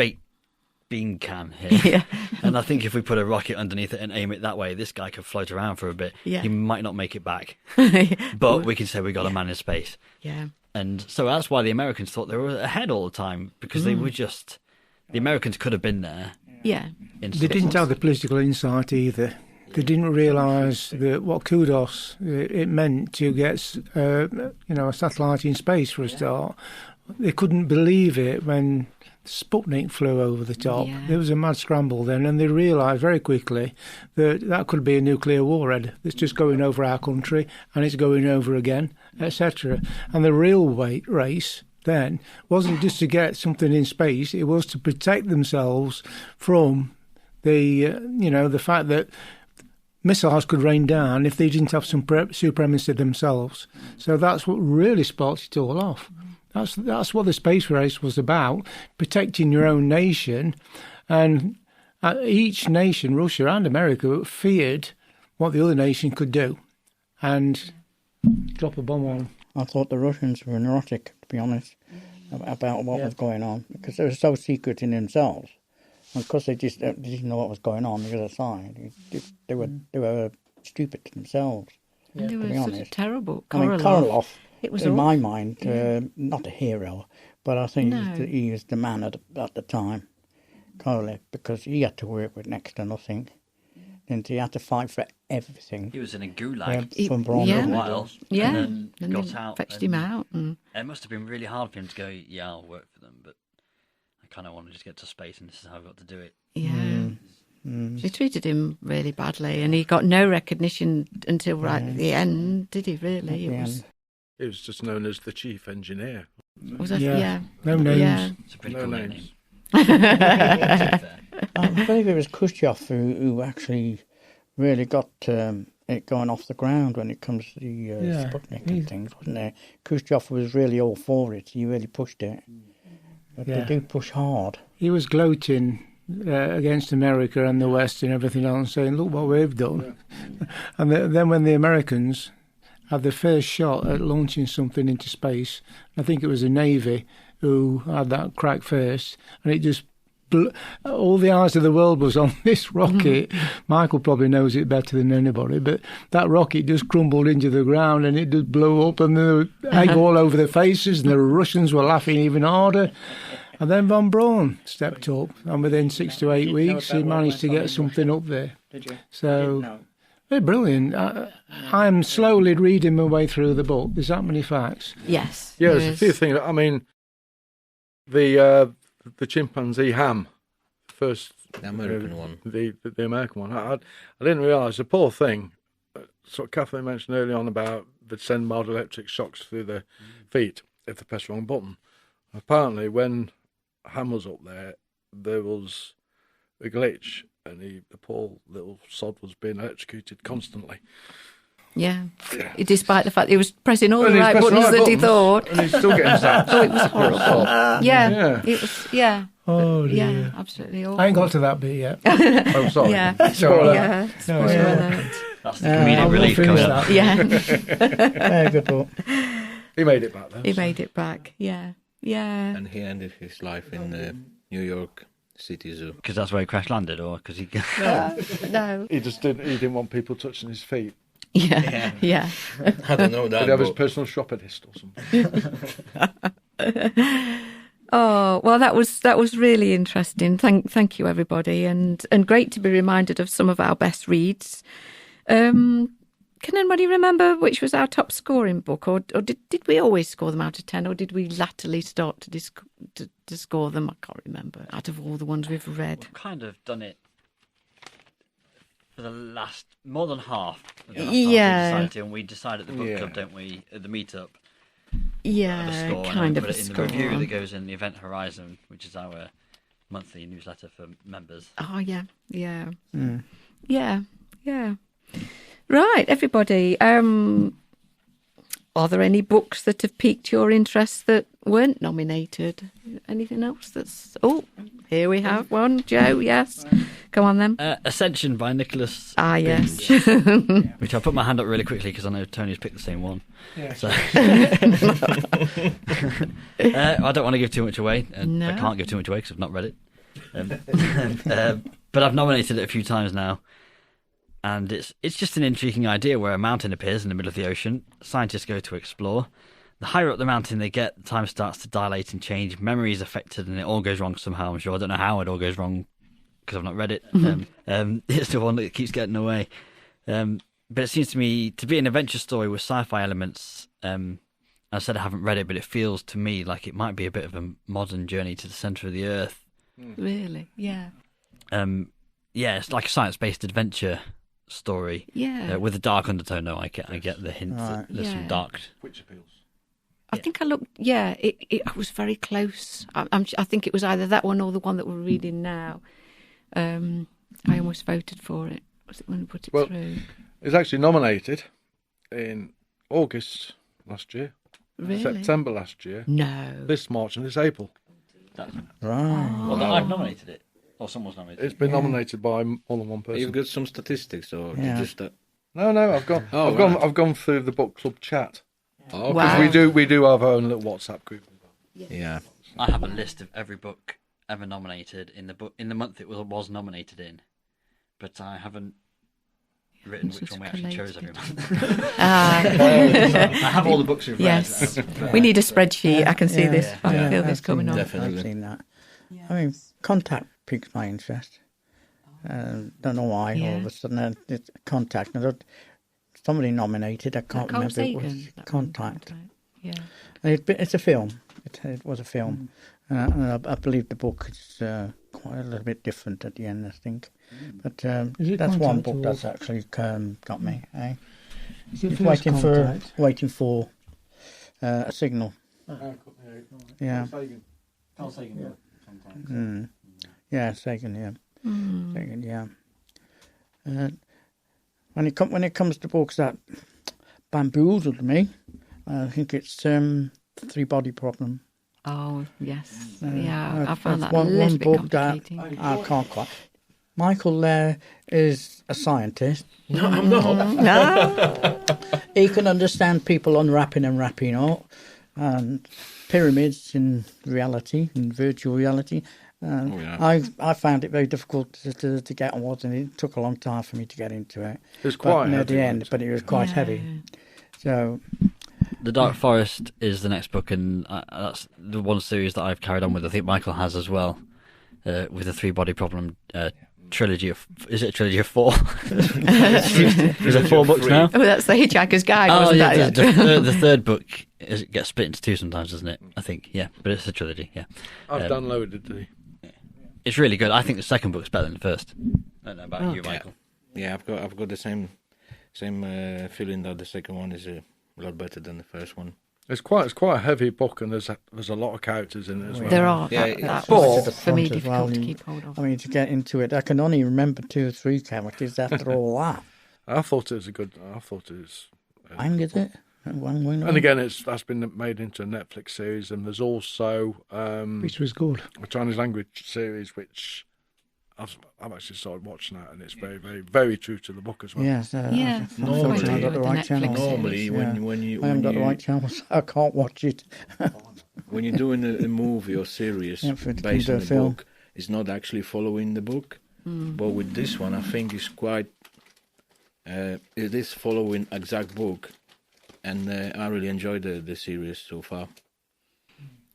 bean can here. Yeah. And I think if we put a rocket underneath it and aim it that way, this guy could float around for a bit. Yeah. He might not make it back. But we can say we got a man in space. Yeah. And so that's why the Americans thought they were ahead all the time, because they were just... The Americans could have been there. Yeah. They didn't have the political insight either. They didn't realise that what kudos it meant to get a satellite in space for a start. They couldn't believe it when Sputnik flew over the top. Yeah. There was a mad scramble then, and they realised very quickly that could be a nuclear warhead that's just going over our country, and it's going over again, etc. And the real race then wasn't just to get something in space; it was to protect themselves from the fact that missiles could rain down if they didn't have some supremacy themselves. So that's what really sparked it all off. That's what the space race was about, protecting your own nation. And each nation, Russia and America, feared what the other nation could do and drop a bomb on. I thought the Russians were neurotic, to be honest, about what was going on, because they were so secret in themselves. And of course, they didn't know what was going on the other side. They were stupid themselves. Yeah. They to were be such honest. a terrible. Korolev, it was in my mind, not a hero, but I think No. he was the man at the time, Korolev, because he had to work with next to nothing. And he had to fight for everything. He was in a gulag From for a Yeah. while. Yeah. And then got they out. fetched and him out. And, It must have been really hard for him to go, yeah, I'll work for them, but I kind of want to just get to space, and this is how I've got to do it. yeah. They treated him really badly, and he got no recognition until right at the end, did he, really? He was just known as the chief engineer. Was that, yeah. No names. Yeah. It's a pretty No cool names. name. I believe it was Khrushchev who actually really got it going off the ground when it comes to the Sputnik and things, wasn't there? Khrushchev was really all for it. He really pushed it. But they do push hard. He was gloating against America and the West and everything else, saying, look what we've done. And then when the Americans had the first shot at launching something into space, I think it was the Navy who had that crack first, and it just all the eyes of the world was on this rocket. Michael probably knows it better than anybody, but that rocket just crumbled into the ground and it just blew up, and there was egg all over their faces, and the Russians were laughing even harder. And then Von Braun stepped up, and within 6 to 8 weeks he managed to get something up there. Did you? So they're brilliant. I'm slowly reading my way through the book. There's that many facts. Yes. Yeah, there there's a is. few things. I mean, the chimpanzee ham, first The American one. the American one. I didn't realise the poor thing. Sort of Kathleen mentioned earlier on about they'd send mild electric shocks through the feet if they pressed the wrong button. Apparently, when Ham was up there was a glitch, and the poor little sod was being electrocuted constantly. Yeah. Despite the fact he was pressing all And the he's right pressing buttons the that he buttons, thought. and he's still getting zapped. Oh, it was horrible. Yeah. It was, yeah. Oh, dear. Yeah, absolutely awful. I ain't got to that bit yet. Oh, sorry. Yeah. Spoiler. Yeah. Spoiler alert. That's the comedic relief finish coming up. that. Yeah. Very good book. He made it back then. He made it back. Yeah. Yeah. And he ended his life in New York City Zoo. Because that's where he crash landed, or because he... No. He just didn't. He didn't want people touching his feet. Yeah. Yeah. I don't know that. He'd have his but personal shopping list or something. Oh, well, that was really interesting. Thank you, everybody, and great to be reminded of some of our best reads. Can anybody remember which was our top scoring book, or did we always score them out of 10, or did we latterly start to score them? I can't remember. Out of all the ones we've read, We've kind of done it for the last more than half. Of the last Yeah. half and we decide at the book club, don't we, at the meetup? yeah, Score, kind and of we a put it in the score. review that goes in the Event Horizon, which is our monthly newsletter for members. Oh yeah. Right, everybody. Are there any books that have piqued your interest that weren't nominated? Anything else that's... Oh, here we have one. Joe, yes. Go on then. Ascension by Nicholas. Ah, yes. Which I'll put my hand up really quickly because I know Tony's picked the same one. Yeah. So I don't want to give too much away. No. I can't give too much away because I've not read it. But I've nominated it a few times now. And it's just an intriguing idea where a mountain appears in the middle of the ocean. Scientists go to explore. The higher up the mountain they get, the time starts to dilate and change. Memory is affected and it all goes wrong somehow. I'm sure. I don't know how it all goes wrong because I've not read it. It's the one that keeps getting away. But it seems to me to be an adventure story with sci-fi elements. I said I haven't read it, but it feels to me like it might be a bit of a modern journey to the centre of the Earth. Really? Yeah. It's like a science-based adventure story. Yeah. With a dark undertone, though. I get the hint that there's some dark. Which appeals. I think I looked. Yeah, it was very close. I think it was either that one or the one that we're reading now. I almost voted for it. Was it when we put it through? It was actually nominated in August last year, Really? September last year, No. this March and this April. Right. Well, I've nominated it, or someone's nominated It's been nominated by more than one person. You've got some statistics, or Yeah. just that? No, I've gone. Oh, I've gone. right. I've gone through the book club chat. Oh, okay. Wow. We do have our own little WhatsApp group. Yeah. I have a list of every book ever nominated in the month it was nominated in, but I haven't written This which was one we actually chose every month. Ah, I have all the books we've yes. read. We need a spreadsheet. I can see Yeah, this. yeah. I can Yeah, feel I've this coming seen on. that. Definitely. I've seen that. I mean, Contact piques my interest. Don't know why. All of a sudden, it's Contact. Somebody nominated. I can't Carl remember. It was Sagan, that Contact. one, right? Yeah. It's a film. It was a film, and I believe the book is quite a little bit different at the end. I think, but Is it that's one Contact book or- that's actually got me. Eh? Is it Just First Contact? waiting for a signal. Yeah. Yeah, Sagan. Yeah. Sagan. Yeah. When it comes to books that bamboozled me, I think it's The Three Body Problem. Oh yes. Yeah. I found That's that a little one bit book complicating. that I can't quite. Michael there is a scientist. No, I'm not. He can understand people unwrapping and wrapping up, and pyramids in reality, in virtual reality. I found it very difficult to get on, and it took a long time for me to get into it. It was quite near heavy, the end, wasn't it? but it was quite heavy. So The Dark Forest is the next book, and that's the one series that I've carried on with. I think Michael has as well, with the Three Body Problem trilogy of. Is it a trilogy of 4? Is it 4 books now? Oh, that's the Hitchhiker's Guide, Oh wasn't yeah, that? the third book it gets split into 2 sometimes, doesn't it? I think but it's a trilogy. Yeah, I've downloaded the. it's really good. I think the second book's better than the first. I don't know about you, Michael. Yeah, I've got the same feeling that the second one is a lot better than the first one. It's quite a heavy book, and there's a lot of characters in it as well. There are. Yeah, That it's- was, to the for me, front as difficult well, to and- keep hold of. I mean, to get into it, I can only remember 2 or 3 characters after all that. I thought it was Hang is it? And again, that's been made into a Netflix series, and there's also Which was good. a Chinese language series which I've actually started watching that, and it's very, very, very true to the book as well. Yes. Yeah, I haven't got the right Netflix channel. Normally, series, I haven't got the right channel, so I can't watch it. when you're doing a movie or series Yeah, for it to based come on to the a film. book, it's not actually following the book. But with this one, I think it's quite. It is following exact book, and I really enjoyed the series so far.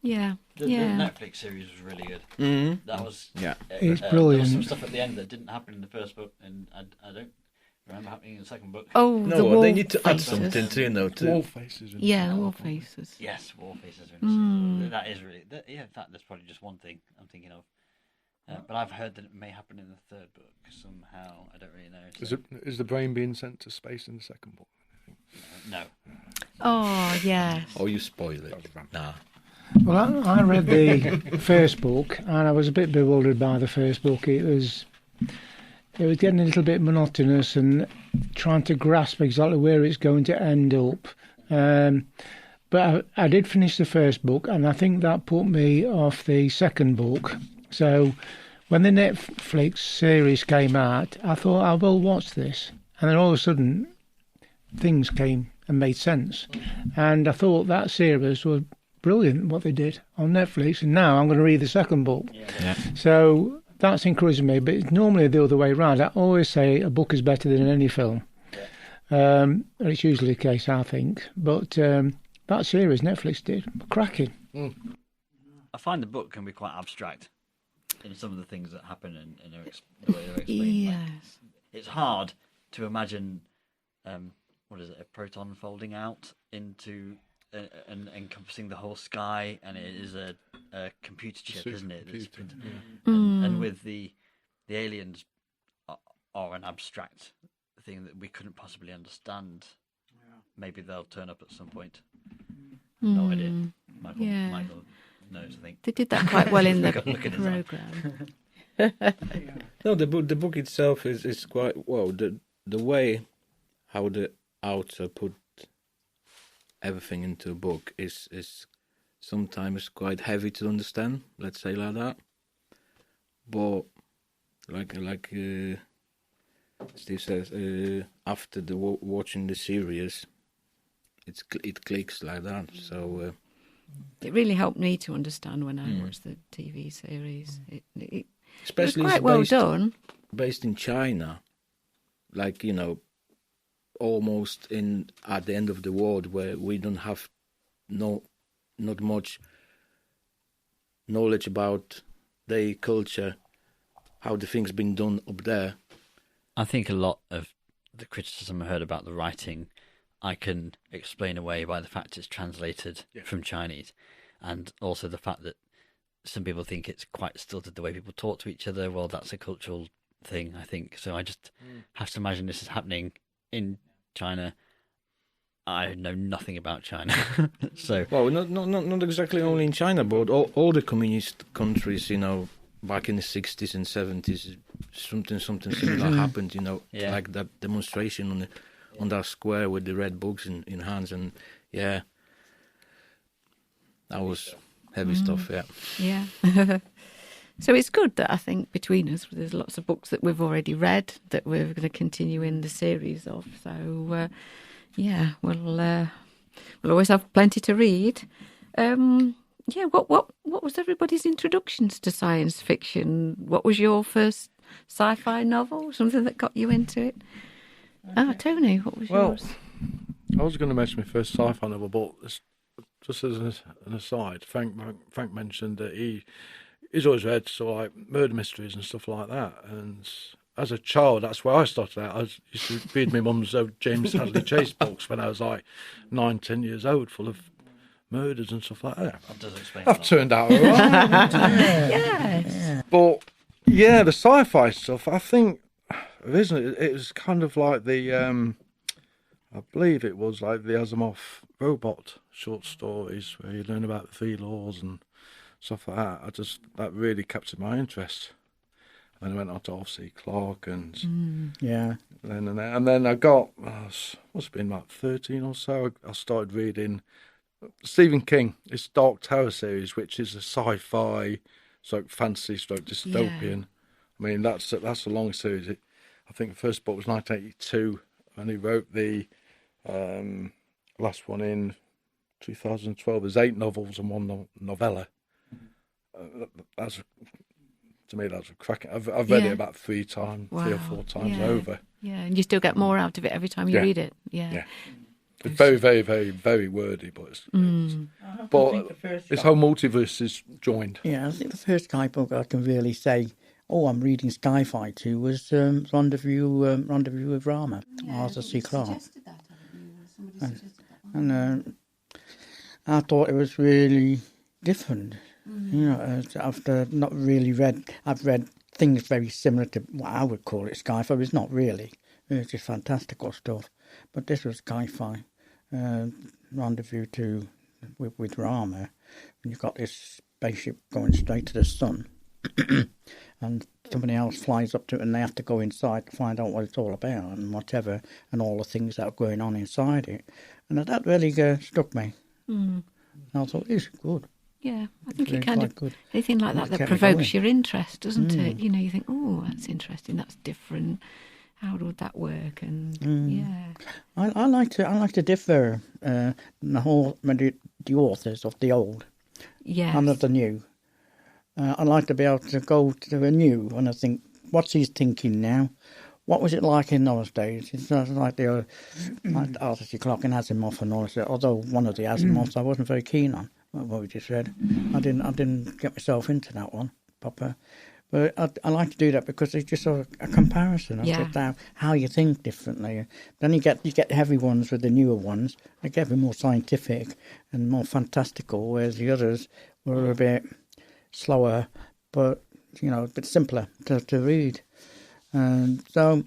Yeah. The Netflix series was really good. Mm-hmm. That was It's there brilliant. was some stuff at the end that didn't happen in the first book, and I don't remember happening in the second book. Oh, the No, wall they need to add faces. something to, you know, Wall to... faces. Yeah, wall faces. Yes, wall faces. That is really. That's probably just one thing I'm thinking of. But I've heard that it may happen in the third book somehow. I don't really know. So. Is the brain being sent to space in the second book? No. Oh, yes. Oh, you spoil it. Nah. Well, I read the first book, and I was a bit bewildered by the first book. It was getting a little bit monotonous and trying to grasp exactly where it's going to end up. But I did finish the first book, and I think that put me off the second book. So when the Netflix series came out, I thought, I will watch this. And then all of a sudden, things came and made sense. And I thought that series was brilliant, what they did on Netflix. And now I'm going to read the second book. Yeah. So that's encouraging me. But it's normally the other way around. I always say a book is better than any film. And it's usually the case, I think. But that series Netflix did, cracking. I find the book can be quite abstract in some of the things that happen and the way they're explained. Yes. It's hard to imagine, what is it, a proton folding out into and encompassing the whole sky, and it is a computer chip, isn't it? That's printed. And with the aliens are an abstract thing that we couldn't possibly understand. Maybe they'll turn up at some point. No idea. Michael knows, I think. They did that quite well in the Look at his eye. programme. No, the book itself is quite well. The way how the author put everything into a book is sometimes quite heavy to understand. Let's say like that. But like Steve says, after watching the series, it clicks like that. So. It really helped me to understand when I watched the TV series. It Especially was quite well done. Based in China, like, you know, almost at the end of the world, where we don't have not much knowledge about their culture, how the things been done up there. I think a lot of the criticism I heard about the writing I can explain away by the fact it's translated from Chinese, and also the fact that some people think it's quite stilted the way people talk to each other. Well, that's a cultural thing, I think. So I just have to imagine this is happening in China. I know nothing about China, so well, not exactly only in China, but all the communist countries, you know, back in the 60s and 70s, something similar happened. You know, like that demonstration on that square with the red books in hands, and that was heavy stuff. Yeah. So it's good that I think between us there's lots of books that we've already read that we're going to continue in the series of. So we'll always have plenty to read. What was everybody's introductions to science fiction? What was your first sci-fi novel? Something that got you into it? Oh, Tony, what was yours? I was going to mention my first sci-fi novel, but just as an aside, Frank mentioned that he's always read sort of like murder mysteries and stuff like that. And as a child, that's where I started out. I used to read my mum's James Hadley Chase books when I was like 9, 10 years old, full of murders and stuff like that. that does explain. I've turned out all right. Yes. But yeah, the sci-fi stuff, I think, isn't it? It was kind of like the, I believe it was like the Asimov robot short stories where you learn about the three laws and stuff like that. That really captured my interest. And I went on to obviously Clark and and then I got, must have been like 13 or so, I started reading Stephen King, his Dark Tower series, which is a sci-fi, stroke fantasy, stroke dystopian. I mean, that's a long series. I think the first book was 1982, and he wrote the last one in 2012. There's 8 novels and 1 novella. To me, that's a cracking. I've read it about 3 or 4 times over. Yeah, and you still get more out of it every time you read it. Yeah. It's very, very, very, very wordy, but this whole multiverse is joined. Yeah, I think the first Sky book I can really say, I'm reading Sci-Fi to was Rendezvous with Rama, Arthur C. Clarke. And I thought it was really different. After not really I've read things very similar to what I would call it Sci-Fi, but it's not really. It's just fantastical stuff. But this was Sci-Fi, Rendezvous with Rama, and you've got this spaceship going straight to the sun, and somebody else flies up to it, and they have to go inside to find out what it's all about and whatever, and all the things that are going on inside it. And that really struck me. And I thought, it's good. Yeah, I think Really it kind of, good. anything like that Kept me provokes going. your interest, doesn't it? You think, that's interesting, that's different. How would that work? And I like to differ the authors of the old and of the new. I like to be able to go to the new and I think, what's he thinking now? What was it like in those days? It's not like the like Arthur C. Clarke and Asimov and all that. Although one of the Asimovs I wasn't very keen on, what we just read. I didn't get myself into that one proper. But I like to do that because it's just a comparison of how you think differently. Then you get the heavy ones with the newer ones. They get a bit more scientific and more fantastical, whereas the others were a bit slower, but a bit simpler to read. And so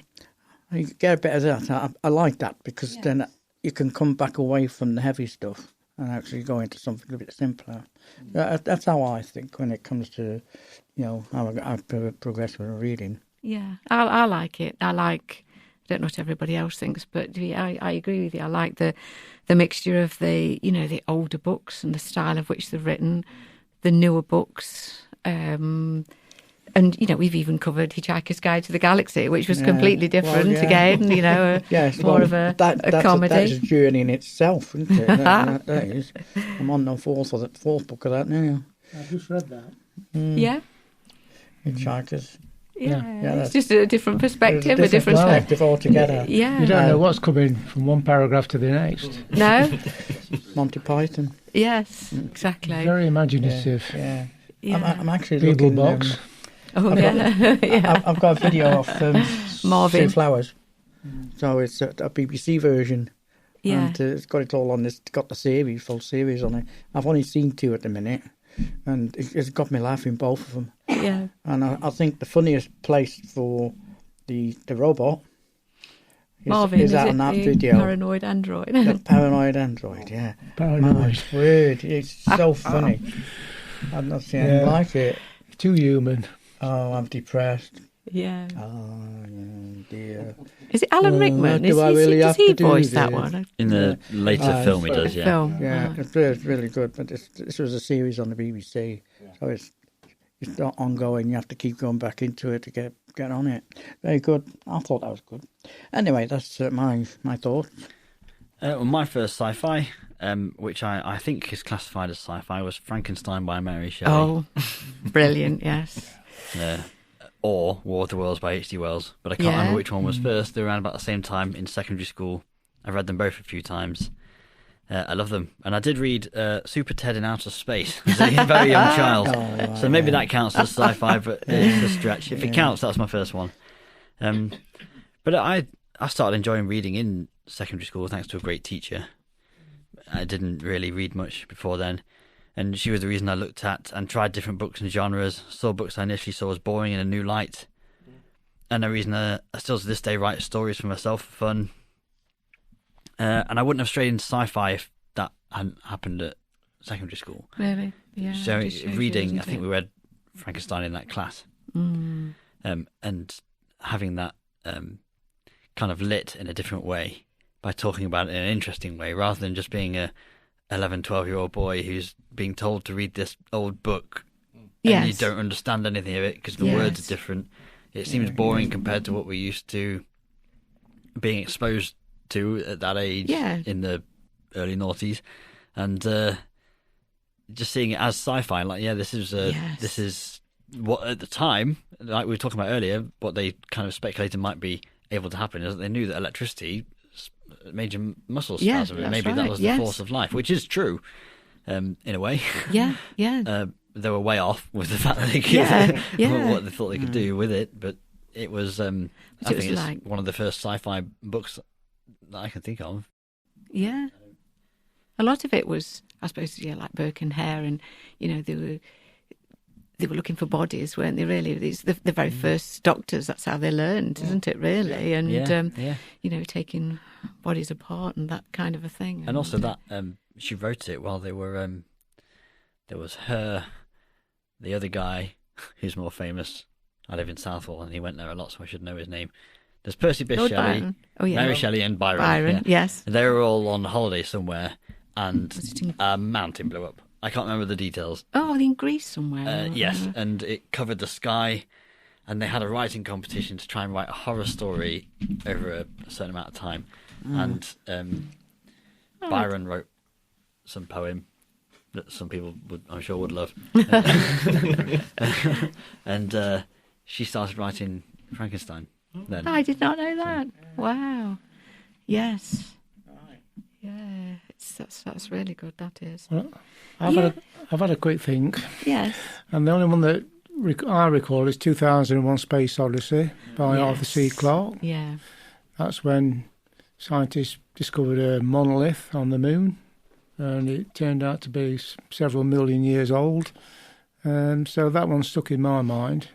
you get a bit of that. I like that because then you can come back away from the heavy stuff and actually go into something a bit simpler. That's how I think when it comes to, how I progress with reading. Yeah, I like it. I don't know what everybody else thinks, but I agree with you. I like the mixture of the older books and the style of which they're written, the newer books. And, we've even covered Hitchhiker's Guide to the Galaxy, which was completely different again, more of a comedy. That's a journey in itself, isn't it? that is. I'm on the fourth book of that now. I just read that. Yeah. Hitchhiker's. Yeah, it's just a different perspective, a different perspective altogether. Yeah. You don't know what's coming from one paragraph to the next. No? Monty Python. Yes, exactly. Very imaginative. Yeah. Yeah. I'm actually Beagle looking... box. I've got a video of Marvin. Sue Flowers. So it's a BBC version. Yeah. And it's got it all on this. It's got the full series on it. I've only seen 2 at the minute. And it's got me laughing, both of them. Yeah. And I think the funniest place for the robot Marvin, is that on that video. Paranoid android. The paranoid android, yeah. Paranoid. My word, it's so funny. I've not seen anything like it. Too human. Oh, I'm depressed. Yeah. Oh, dear. Is it Alan Rickman? Does he voice that one? In the later film, he does, yeah. Film. Yeah, it's really good. But this was a series on the BBC, so it's not ongoing. You have to keep going back into it to get on it. Very good. I thought that was good. Anyway, that's my thoughts. Well, my first sci-fi, which I think is classified as sci-fi, was Frankenstein by Mary Shelley. Oh, brilliant! Yes. Or War of the Worlds by H.G. Wells, but I can't remember which one was first. They were around about the same time in secondary school. I've read them both a few times. I love them. And I did read Super Ted in Outer Space as a very young child. So maybe that counts as sci-fi, but it's a stretch. If it counts, that's my first one. But I started enjoying reading in secondary school thanks to a great teacher. I didn't really read much before then. And she was the reason I looked at and tried different books and genres, saw books I initially saw as boring in a new light. And the reason I still to this day write stories for myself for fun. And I wouldn't have strayed into sci-fi if that hadn't happened at secondary school. Really? Yeah. So reading, I think we read Frankenstein in that class. And having that kind of lit in a different way by talking about it in an interesting way rather than just being a 11, 12-year-old boy who's being told to read this old book and you don't understand anything of it because the words are different. It seems boring compared to what we're used to being exposed to at that age in the early noughties. And just seeing it as sci-fi, like, this is what at the time, like we were talking about earlier, what they kind of speculated might be able to happen is that they knew that electricity major muscle Yeah, spasm. that's Maybe that right, was yes. the force of life, which is true, in a way. Yeah, yeah. They were way off with the fact that they could, Yeah. what they thought they could do with it, but it was. I it think was it's like- one of the first sci-fi books that I can think of. Yeah. A lot of it was, I suppose, like Burke and Hare, and they were looking for bodies, weren't they? Really, the very first doctors. That's how they learned, isn't it? Really, and taking bodies apart and that kind of a thing. And also that she wrote it while they were. There was her, the other guy who's more famous. I live in Southall, and he went there a lot, so I should know his name. There's Percy Bysshe Lord Shelley, Byron. Oh, yeah. Mary Shelley, and Byron. Byron, yes. They were all on holiday somewhere, and Was it in- a mountain blew up. I can't remember the details. Oh, in Greece somewhere. Yes, and it covered the sky, and they had a writing competition to try and write a horror story over a certain amount of time. And Byron wrote some poem that some people I'm sure would love. And she started writing Frankenstein then. I did not know that. Wow. Yes. Yeah, that's really good. That is. Well, I've had a quick think, Yes. and the only one that I recall is 2001: Space Odyssey by Arthur C. Clarke. Yeah. That's when scientists discovered a monolith on the moon, and it turned out to be several million years old. So that one stuck in my mind.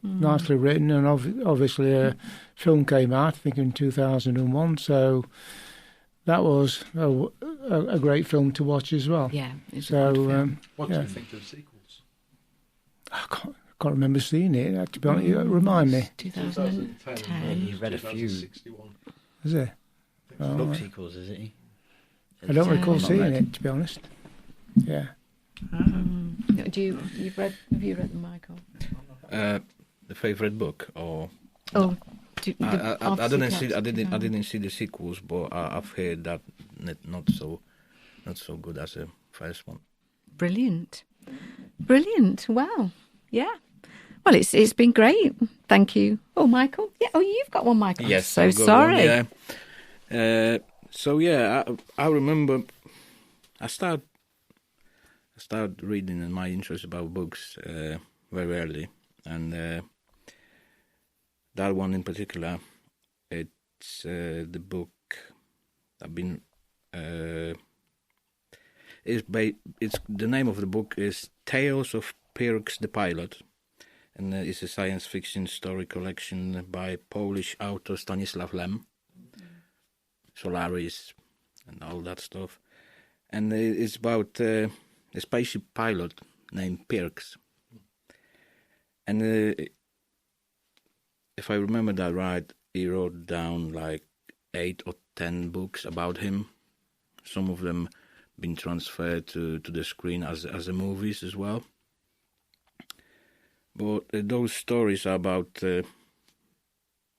Nicely written, and obviously a film came out, I think, in 2001. So that was a great film to watch as well. Yeah. It's a So good film. What do you think of the sequels? I can't remember seeing it. To be honest, remind me. 2010. He read a few 2061. Is it? book sequels, is it? I don't recall Not seeing read. it, to be honest. Yeah. Have you read them, Michael? The favorite book, or Oh, I didn't see the sequels, but I've heard that not so good as the first one. Brilliant. Wow. Yeah. Well, it's been great. Thank you. Oh, Michael. Yeah. Oh, you've got one, Michael. I'm Yes, so I've got sorry. one, yeah. So yeah, I remember I started reading, and my interest about books very early, and that one in particular, it's the book I've been. It's the name of the book is Tales of Pirks the Pilot, and it's a science fiction story collection by Polish author Stanisław Lem. Solaris and all that stuff, and it's about a spaceship pilot named Pirks, and if I remember that right, he wrote down like 8 or 10 books about him. Some of them been transferred to the screen as a movies as well. But those stories are about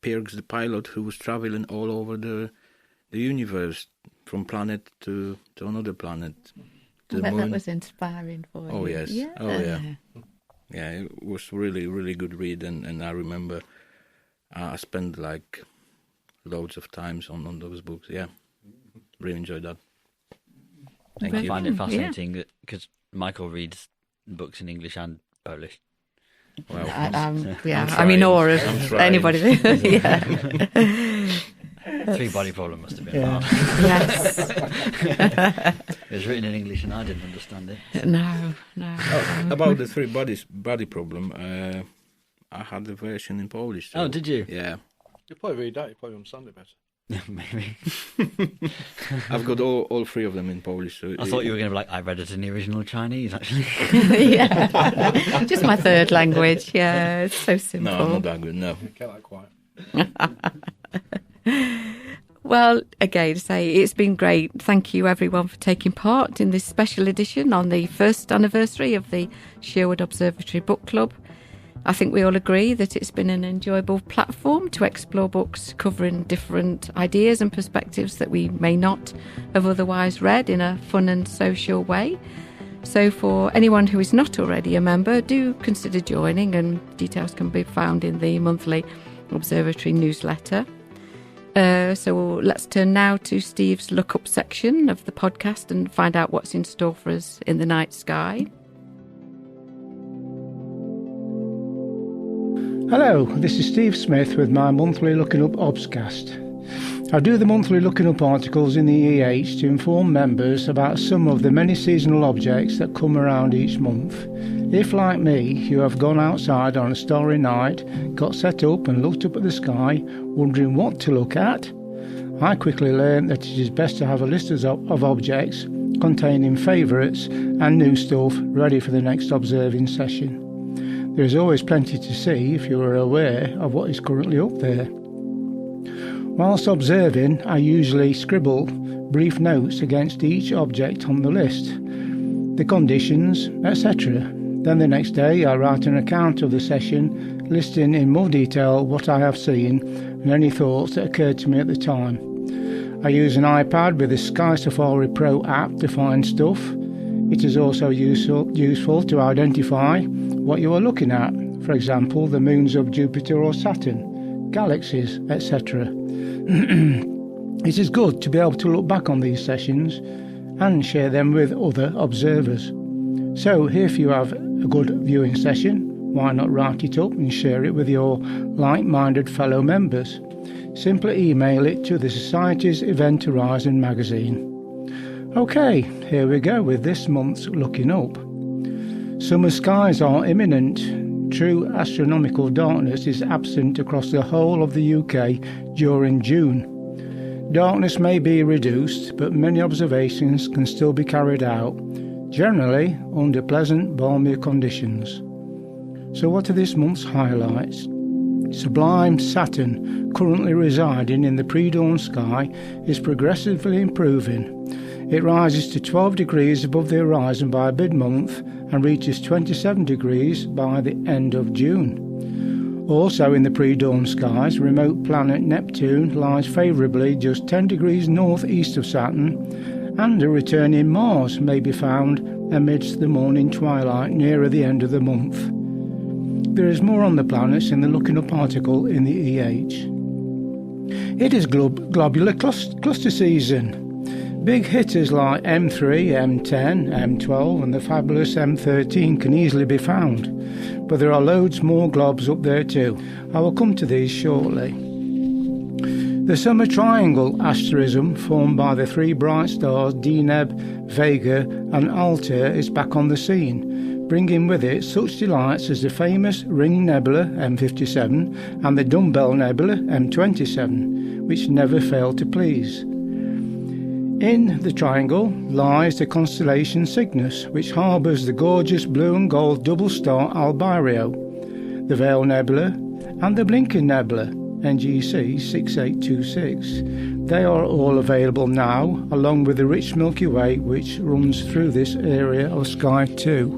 Pirks the pilot, who was traveling all over the universe, from planet to another planet. To I the bet that moon. was inspiring for you. Oh, yes. Yeah. Oh, yeah. Yeah, it was really, really good read, and I remember I spent like loads of times on those books. Yeah, really enjoyed that. Thank I you. find it Yeah. fascinating that because Michael reads books in English and Polish. Well, I'm trying. in awe of I'm trying. anybody. Yeah. 3 Body Problem must have been Yeah. hard. Yes. It was written in English and I didn't understand it. No. About the 3 body problem, I had the version in Polish. So, Oh, did you? Yeah, You probably read that. You probably understand it better. Maybe. I've got all 3 of them in Polish. So I thought you were going to be like, I read it in the original Chinese, actually. Yeah. Just my third language. Yeah. It's so simple. No, not that good. No. You get that quiet. Well, again, it's been great. Thank you, everyone, for taking part in this special edition on the first anniversary of the Sherwood Observatory Book Club. I think we all agree that it's been an enjoyable platform to explore books covering different ideas and perspectives that we may not have otherwise read in a fun and social way. So for anyone who is not already a member, do consider joining, and details can be found in the monthly Observatory newsletter. So let's turn now to Steve's Look Up section of the podcast and find out what's in store for us in the night sky. Hello, this is Steve Smith with my monthly Looking Up Obscast. I do the monthly Looking Up articles in the EH to inform members about some of the many seasonal objects that come around each month. If, like me, you have gone outside on a starry night, got set up and looked up at the sky, wondering what to look at, I quickly learned that it is best to have a list of objects containing favourites and new stuff ready for the next observing session. There is always plenty to see if you are aware of what is currently up there. Whilst observing, I usually scribble brief notes against each object on the list, the conditions, etc. Then the next day I write an account of the session, listing in more detail what I have seen and any thoughts that occurred to me at the time. I use an iPad with the Sky Safari Pro app to find stuff. It is also useful to identify what you are looking at, for example the moons of Jupiter or Saturn, galaxies, etc. It is good to be able to look back on these sessions and share them with other observers. So if you have a good viewing session, why not write it up and share it with your like-minded fellow members? Simply email it to the Society's Event Horizon magazine. OK, here we go with this month's Looking Up. Summer skies are imminent. True astronomical darkness is absent across the whole of the UK during June. Darkness may be reduced, but many observations can still be carried out, generally under pleasant, balmy conditions. So what are this month's highlights? Sublime Saturn, currently residing in the pre-dawn sky, is progressively improving. It rises to 12 degrees above the horizon by mid-month and reaches 27 degrees by the end of June. Also in the pre-dawn skies, remote planet Neptune lies favourably just 10 degrees north-east of Saturn, and a returning Mars may be found amidst the morning twilight nearer the end of the month. There is more on the planets in the Looking Up article in the EH. It is globular cluster season. Big hitters like M3, M10, M12 and the fabulous M13 can easily be found, but there are loads more globs up there too. I will come to these shortly. The Summer Triangle asterism formed by the three bright stars Deneb, Vega and Altair is back on the scene, bringing with it such delights as the famous Ring Nebula M57 and the Dumbbell Nebula M27, which never fail to please. In the triangle lies the constellation Cygnus, which harbours the gorgeous blue and gold double star Albireo, the Veil Nebula and the Blinking Nebula, NGC 6826. They are all available now, along with the rich Milky Way which runs through this area of sky too.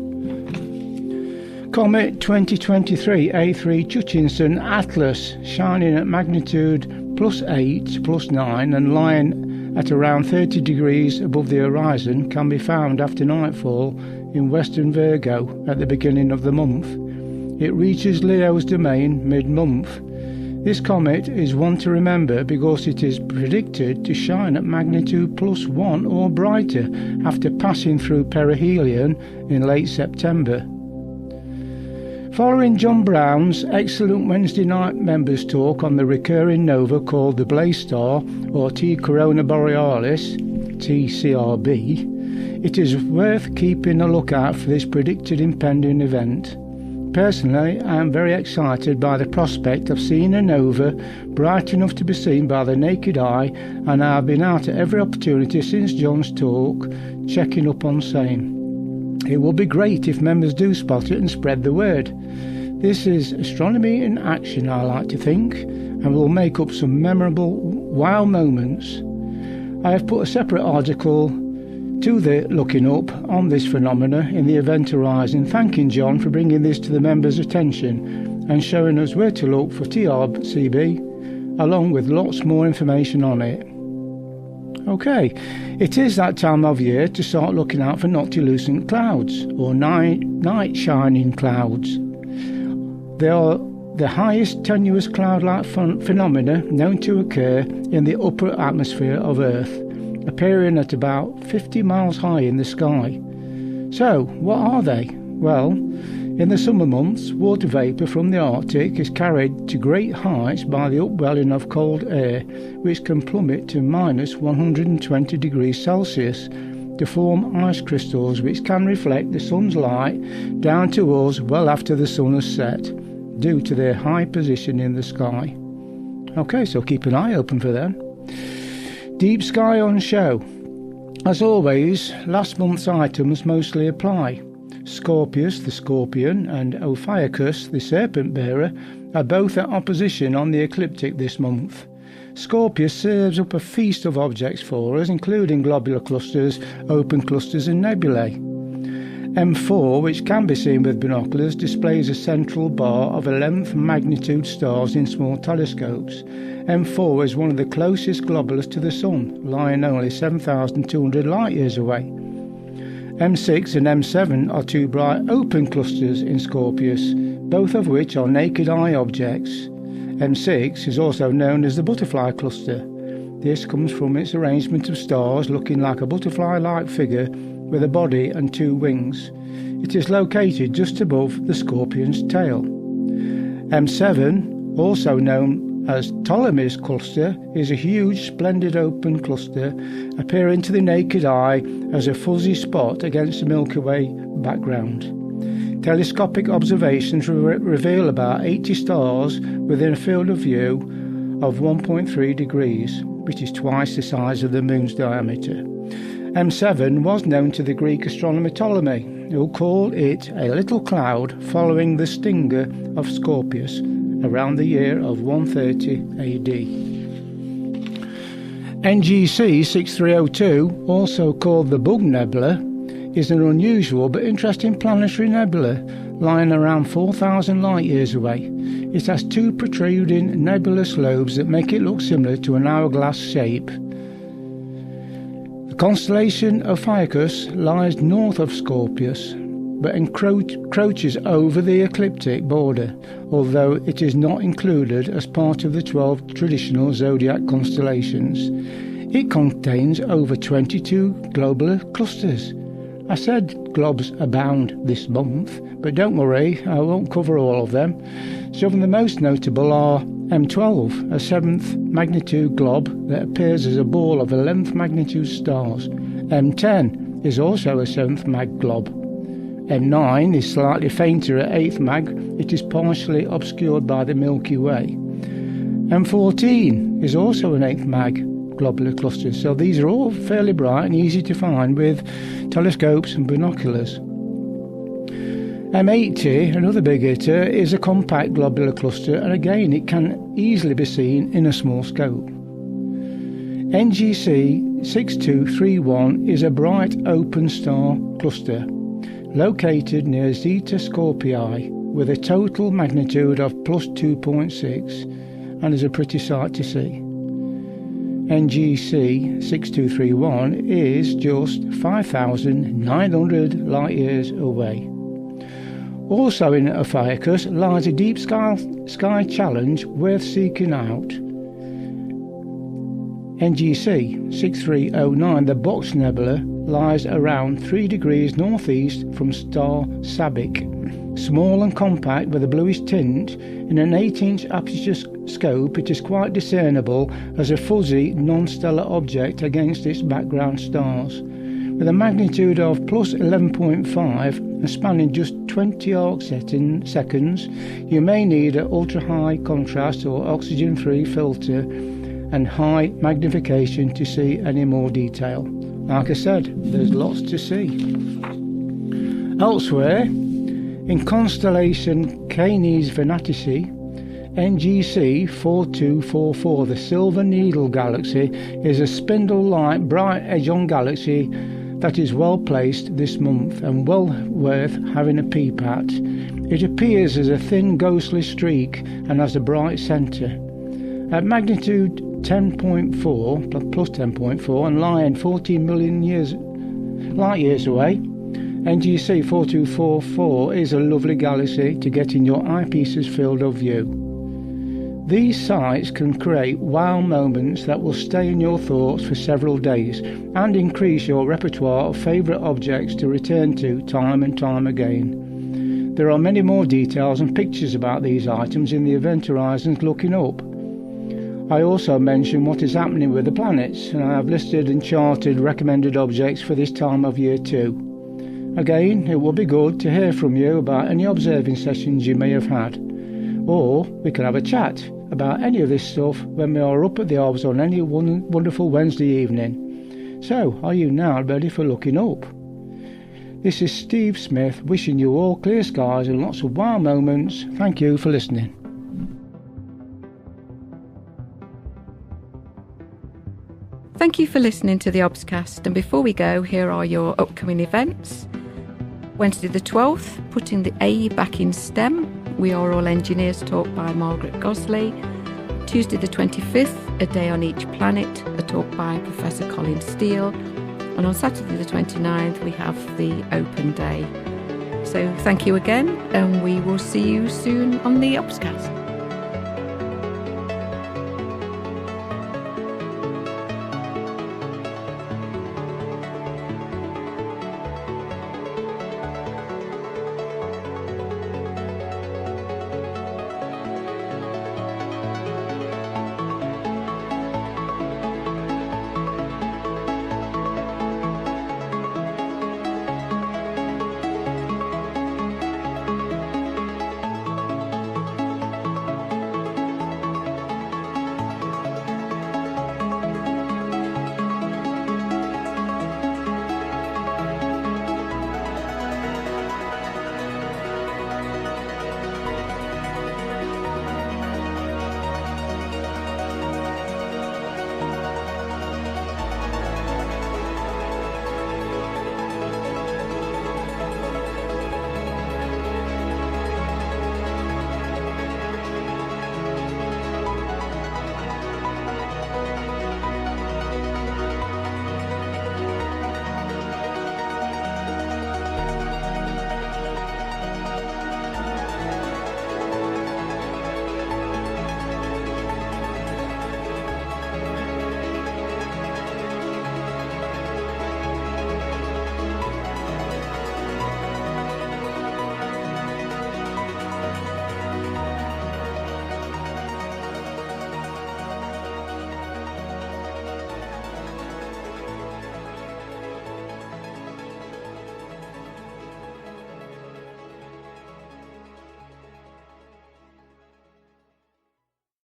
Comet 2023 A3 Churchinson Atlas, shining at magnitude +8, +9 and lying at around 30 degrees above the horizon, can be found after nightfall in western Virgo at the beginning of the month. It reaches Leo's domain mid-month. This comet is one to remember because it is predicted to shine at magnitude +1 or brighter after passing through perihelion in late September. Following John Brown's excellent Wednesday night members talk on the recurring nova called the Blaze Star, or T Corona Borealis, TCRB, it is worth keeping a lookout for this predicted impending event. Personally, I am very excited by the prospect of seeing a nova bright enough to be seen by the naked eye, and I have been out at every opportunity since John's talk, checking up on same. It would be great if members do spot it and spread the word. This is astronomy in action, I like to think, and will make up some memorable wow moments. I have put a separate article to the Looking Up on this phenomena in the Event Horizon, thanking John for bringing this to the members' attention and showing us where to look for TRB, along with lots more information on it. OK, it is that time of year to start looking out for noctilucent clouds, or night shining clouds. They are the highest tenuous cloud-like phenomena known to occur in the upper atmosphere of Earth, appearing at about 50 miles high in the sky. So, what are they? Well, in the summer months, water vapour from the Arctic is carried to great heights by the upwelling of cold air, which can plummet to minus 120 degrees Celsius to form ice crystals which can reflect the sun's light down to us well after the sun has set, due to their high position in the sky. Okay, so keep an eye open for them. Deep Sky on show. As always, last month's items mostly apply. Scorpius, the scorpion, and Ophiuchus, the serpent bearer, are both at opposition on the ecliptic this month. Scorpius serves up a feast of objects for us, including globular clusters, open clusters and nebulae. M4, which can be seen with binoculars, displays a central bar of 11th magnitude stars in small telescopes. M4 is one of the closest globulars to the Sun, lying only 7,200 light-years away. M6 and M7 are two bright open clusters in Scorpius, both of which are naked-eye objects. M6 is also known as the butterfly cluster. This comes from its arrangement of stars looking like a butterfly-like figure with a body and two wings. It is located just above the scorpion's tail. M7, also known as Ptolemy's cluster, is a huge, splendid open cluster appearing to the naked eye as a fuzzy spot against the Milky Way background. Telescopic observations reveal about 80 stars within a field of view of 1.3 degrees, which is twice the size of the Moon's diameter. M7 was known to the Greek astronomer Ptolemy, who called it a little cloud following the stinger of Scorpius around the year of 130 AD. NGC 6302, also called the Bug Nebula, is an unusual but interesting planetary nebula lying around 4,000 light-years away. It has two protruding nebulous lobes that make it look similar to an hourglass shape. The constellation Ophiuchus lies north of Scorpius, but encroaches over the ecliptic border, although it is not included as part of the 12 traditional zodiac constellations. It contains over 22 globular clusters. I said globs abound this month, but don't worry, I won't cover all of them. Some of the most notable are M12, a 7th magnitude glob that appears as a ball of 11th magnitude stars. M10 is also a 7th mag glob. M9 is slightly fainter at 8th mag. It is partially obscured by the Milky Way. M14 is also an 8th mag globular cluster, so these are all fairly bright and easy to find with telescopes and binoculars. M80, another big hitter, is a compact globular cluster, and again it can easily be seen in a small scope. NGC 6231 is a bright open star cluster located near Zeta Scorpii with a total magnitude of plus 2.6 and is a pretty sight to see. NGC 6231 is just 5,900 light-years away. Also in Ophiuchus lies a deep sky challenge worth seeking out. NGC 6309, the Box Nebula, lies around 3 degrees northeast from star Sabik. Small and compact with a bluish tint, in an 8-inch aperture scope it is quite discernible as a fuzzy, non-stellar object against its background stars. With a magnitude of plus 11.5 and spanning just 20 arc seconds, you may need an ultra-high contrast or oxygen-free filter and high magnification to see any more detail. Like I said, there's lots to see. Elsewhere, in constellation Canis Venatici, NGC 4244, the Silver Needle Galaxy, is a spindle-like bright edge-on galaxy that is well placed this month and well worth having a peep at. It appears as a thin ghostly streak and has a bright centre. At magnitude 10.4 plus 10.4 and lying 14 million light years away, NGC 4244 is a lovely galaxy to get in your eyepiece's field of view. These sites can create wow moments that will stay in your thoughts for several days and increase your repertoire of favourite objects to return to time and time again. There are many more details and pictures about these items in the Event Horizons Looking Up. I also mention what is happening with the planets, and I have listed and charted recommended objects for this time of year too. Again, it will be good to hear from you about any observing sessions you may have had. Or we can have a chat about any of this stuff when we are up at the Obs on any wonderful Wednesday evening. So, are you now ready for looking up? This is Steve Smith wishing you all clear skies and lots of wow moments. Thank you for listening. Thank you for listening to the Obscast, and before we go, here are your upcoming events. Wednesday the 12th, putting the A back in STEM. We Are All Engineers talk by Margaret Gosley. Tuesday the 25th, A Day on Each Planet, a talk by Professor Colin Steele. And on Saturday the 29th, we have the open day. So thank you again, and we will see you soon on the Obscast.